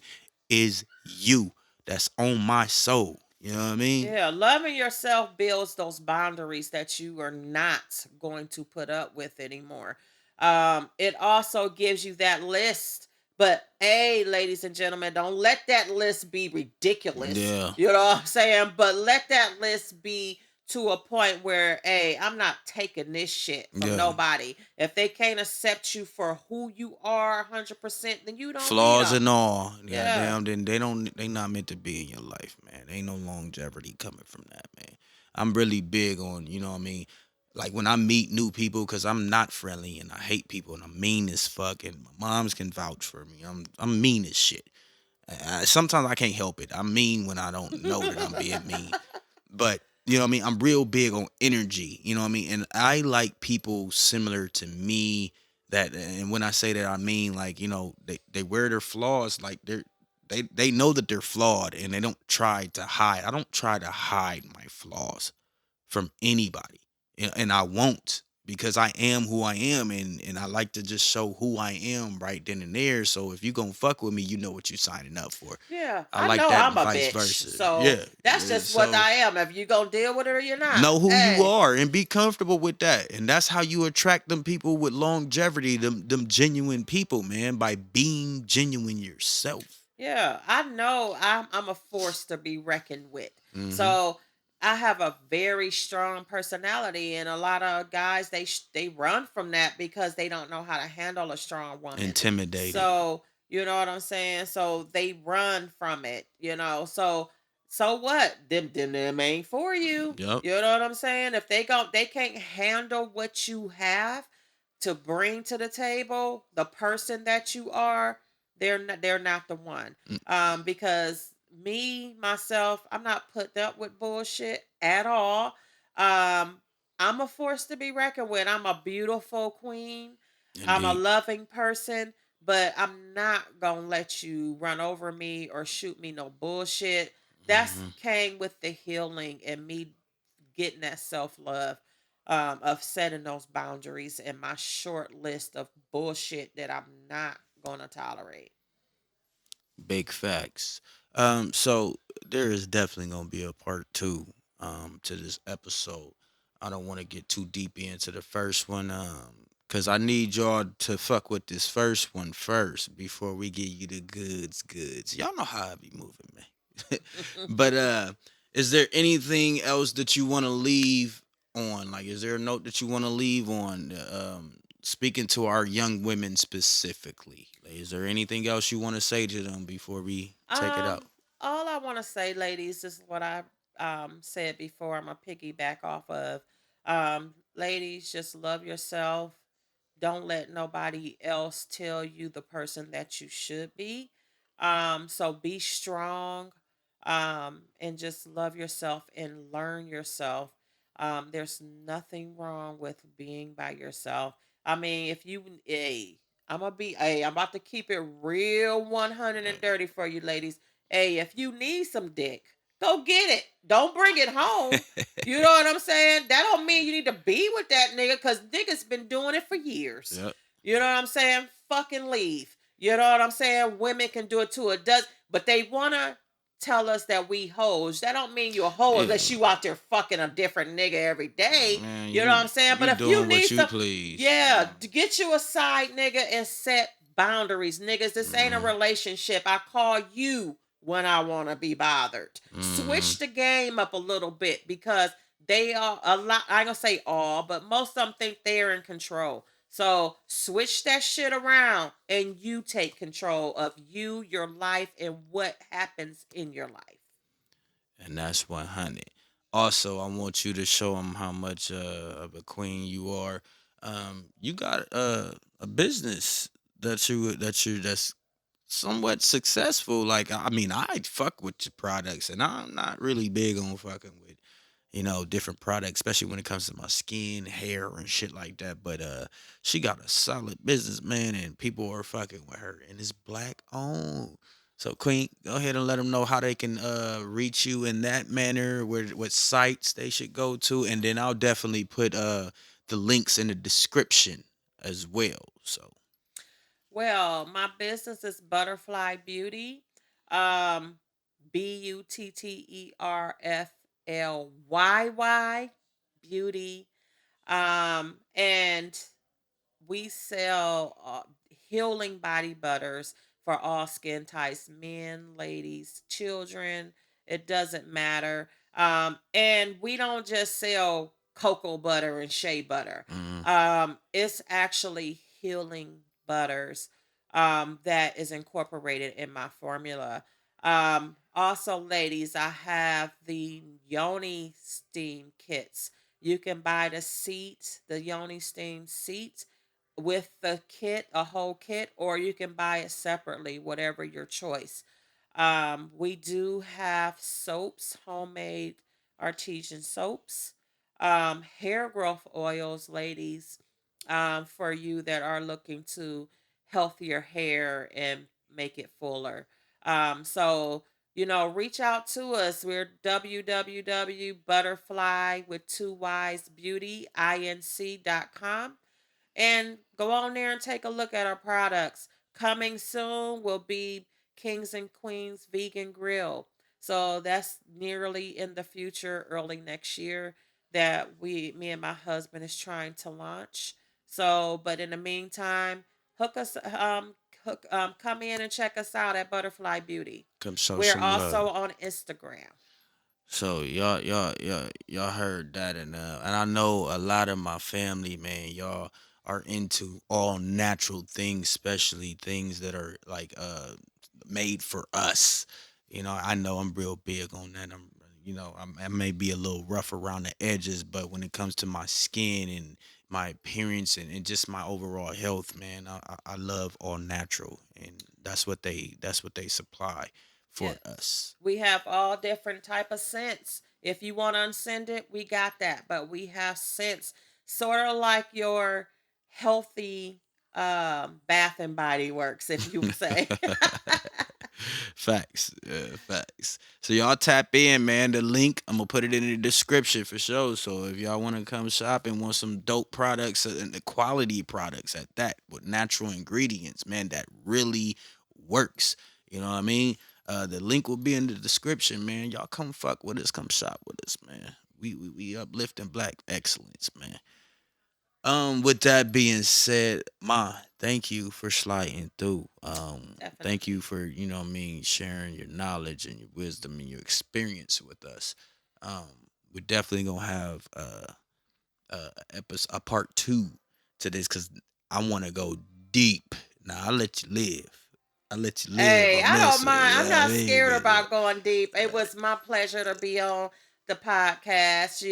is you. That's on my soul. You know what I mean? Yeah, loving yourself builds those boundaries that you are not going to put up with anymore. It also gives you that list. But hey, ladies and gentlemen, don't let that list be ridiculous. Yeah, You know what I'm saying? But let that list be to a point where, hey, I'm not taking this shit from yeah. nobody. If they can't accept you for who you are 100%, then you don't need Flaws them. and all. Yeah. Goddamn, then they don't. They not meant to be in your life, man. Ain't no longevity coming from that, man. I'm really big on, you know what I mean. Like when I meet new people, cause I'm not friendly and I hate people and I'm mean as fuck, and my moms can vouch for me. I'm mean as shit. Sometimes I can't help it. I'm mean when I don't know that I'm being mean. But you know what I mean? I'm real big on energy, you know what I mean? And I like people similar to me that, and when I say that I mean like, you know, they wear their flaws like they know that they're flawed and they don't try to hide. I don't try to hide my flaws from anybody. And I won't, because I am who I am, and I like to just show who I am right then and there. So if you gonna fuck with me, you know what you're signing up for. Yeah, I I like know that I'm and a vice bitch. versa. So Yeah. that's just what So I am. If you gonna deal with it or you're not. know who you Hey. are and be comfortable with that. And that's how you attract them people with longevity, them genuine people, man, by being genuine yourself. Yeah, I know I'm a force to be reckoned with. Hmm. So I have a very strong personality, and a lot of guys they run from that because they don't know how to handle a strong woman. Intimidated. So you know what I'm saying. So they run from it. So what? Them ain't for you. Yep. You know what I'm saying. If they can't handle what you have to bring to the table, the person that you are, they're not the one. Because me myself, I'm not putting up with bullshit at all. um I'm a force to be reckoned with. I'm a beautiful queen. I'm a Indeed. loving person, but I'm not gonna let you run over me or shoot me no bullshit. That's Hmm. came with the healing and me getting that self-love, of setting those boundaries and my short list of bullshit that I'm not gonna tolerate. Big facts. So there is definitely gonna be a part two to this episode. I don't want to get too deep into the first one, cause I need y'all to fuck with this first one first before we give you the goods. Y'all know how I be moving, man. But is there anything else that you want to leave on? Like, is there a note that you want to leave on? Speaking to our young women specifically, like, is there anything else you want to say to them before we take it out? Um, all I want to say, ladies, is what I said before. I'm gonna piggyback off of. Ladies, just love yourself. Don't let nobody else tell you the person that you should be. So be strong. And just love yourself and learn yourself. There's nothing wrong with being by yourself. I mean, if you, hey, I'm about to keep it real 100 and dirty for you, ladies. Hey, if you need some dick, go get it. Don't bring it home. You know what I'm saying? That don't mean you need to be with that nigga, because niggas been doing it for years. Yep. You know what I'm saying? Fucking leave. You know what I'm saying? Women can do it too. It does, but they wanna tell us that we hoes. That don't mean you're a hoe Yeah, unless you out there fucking a different nigga every day. man, You know what I'm saying? But you if you doing need what you some, please. yeah, to get you a side nigga and set boundaries. Niggas, this ain't a Mm-hmm. relationship. I call you when I want to be bothered. Mm-hmm. Switch the game up a little bit, because they are a lot. I ain't gonna say all, but most of them think they're in control. So switch that shit around and you take control of you, your life, and what happens in your life. And that's 100. Also, I want you to show them how much of a queen you are. You got a business that's somewhat successful. Like, I mean, I fuck with your products, and I'm not really big on fucking with, you know, different products, especially when it comes to my skin, hair, and shit like that. But she got a solid business, man, and people are fucking with her, and it's black owned. So, Queen, go ahead and let them know how they can reach you in that manner, where what sites they should go to, and then I'll definitely put the links in the description as well. So, Well, my business is Butterfly Beauty. Um, BUTTERFLYY Beauty. And we sell healing body butters for all skin types, men, ladies, children. It doesn't matter. And we don't just sell cocoa butter and shea butter. Mm. It's actually healing butters that is incorporated in my formula. Also, ladies, I have the Yoni steam kits. You can buy the seat, the Yoni steam seat with the kit, a whole kit, or you can buy it separately, whatever your choice. We do have soaps, homemade artesian soaps, hair growth oils, ladies, for you that are looking to healthier hair and make it fuller. So reach out to us. We're www.butterfly with two Y's beauty inc.com, and go on there and take a look at our products. Coming soon will be Kings and Queens Vegan Grill. So that's nearly in the future, early next year, that me and my husband is trying to launch. So, but in the meantime, hook us, come in and check us out at Butterfly Beauty. Come show We're some love. also on Instagram. So y'all heard that, and I know a lot of my family, man, y'all are into all natural things, especially things that are like made for us. You know, I know I'm real big on that. I may be a little rough around the edges, but when it comes to my skin and my appearance and just my overall health, man, I love all natural, and that's what they supply for Yes. us. We have all different type of scents. If you want unscented, we got that. But we have scents sort of like your healthy Bath and Body Works, if you say. Facts, facts. So y'all tap in, man. The link I'm gonna put it in the description for sure. So if y'all want to come shop and want some dope products and the quality products at that with natural ingredients, man, that really works. You know what I mean? The link will be in the description, man. Y'all come fuck with us, come shop with us, man. We uplifting black excellence, man. With that being said, Ma, thank you for sliding through. Thank you Definitely. for, what I mean, sharing your knowledge and your wisdom and your experience with us. We're definitely gonna have a part two to this because I want to go deep. Now I let you live. I let you live. Hey, I I don't mess with mind. you. I'm Know what I not mean, scared but about going deep. It was my pleasure to be on the podcast.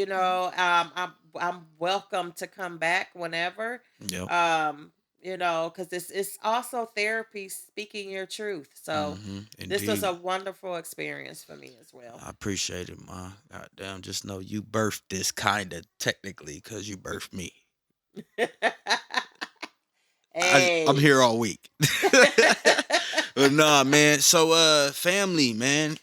I'm welcome to come back whenever. yep. Um, because it's also therapy, speaking your truth. So this was a Indeed. wonderful experience for me as well. I appreciate it, Ma. Goddamn, just know you birthed this kind of technically because you birthed me. I'm Hey. here all week. But nah, man. So family, man.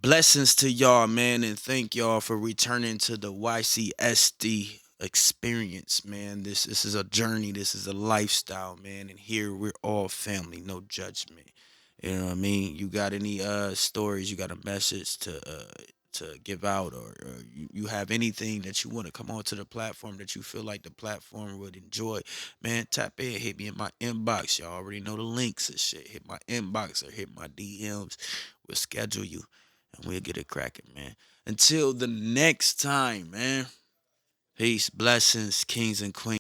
Blessings to y'all, man, and thank y'all for returning to the Y.C.S.T experience, man. This is a journey, this is a lifestyle, man, and here we're all family, no judgment. You know what I mean? You got any stories, you got a message to give out, or you have anything that you want to come onto the platform that you feel like the platform would enjoy, man, tap in, hit me in my inbox. Y'all already know the links and shit. Hit my inbox or hit my DMs. We'll schedule you and we'll get it cracking, man. Until the next time, man. Peace, blessings, kings and queens.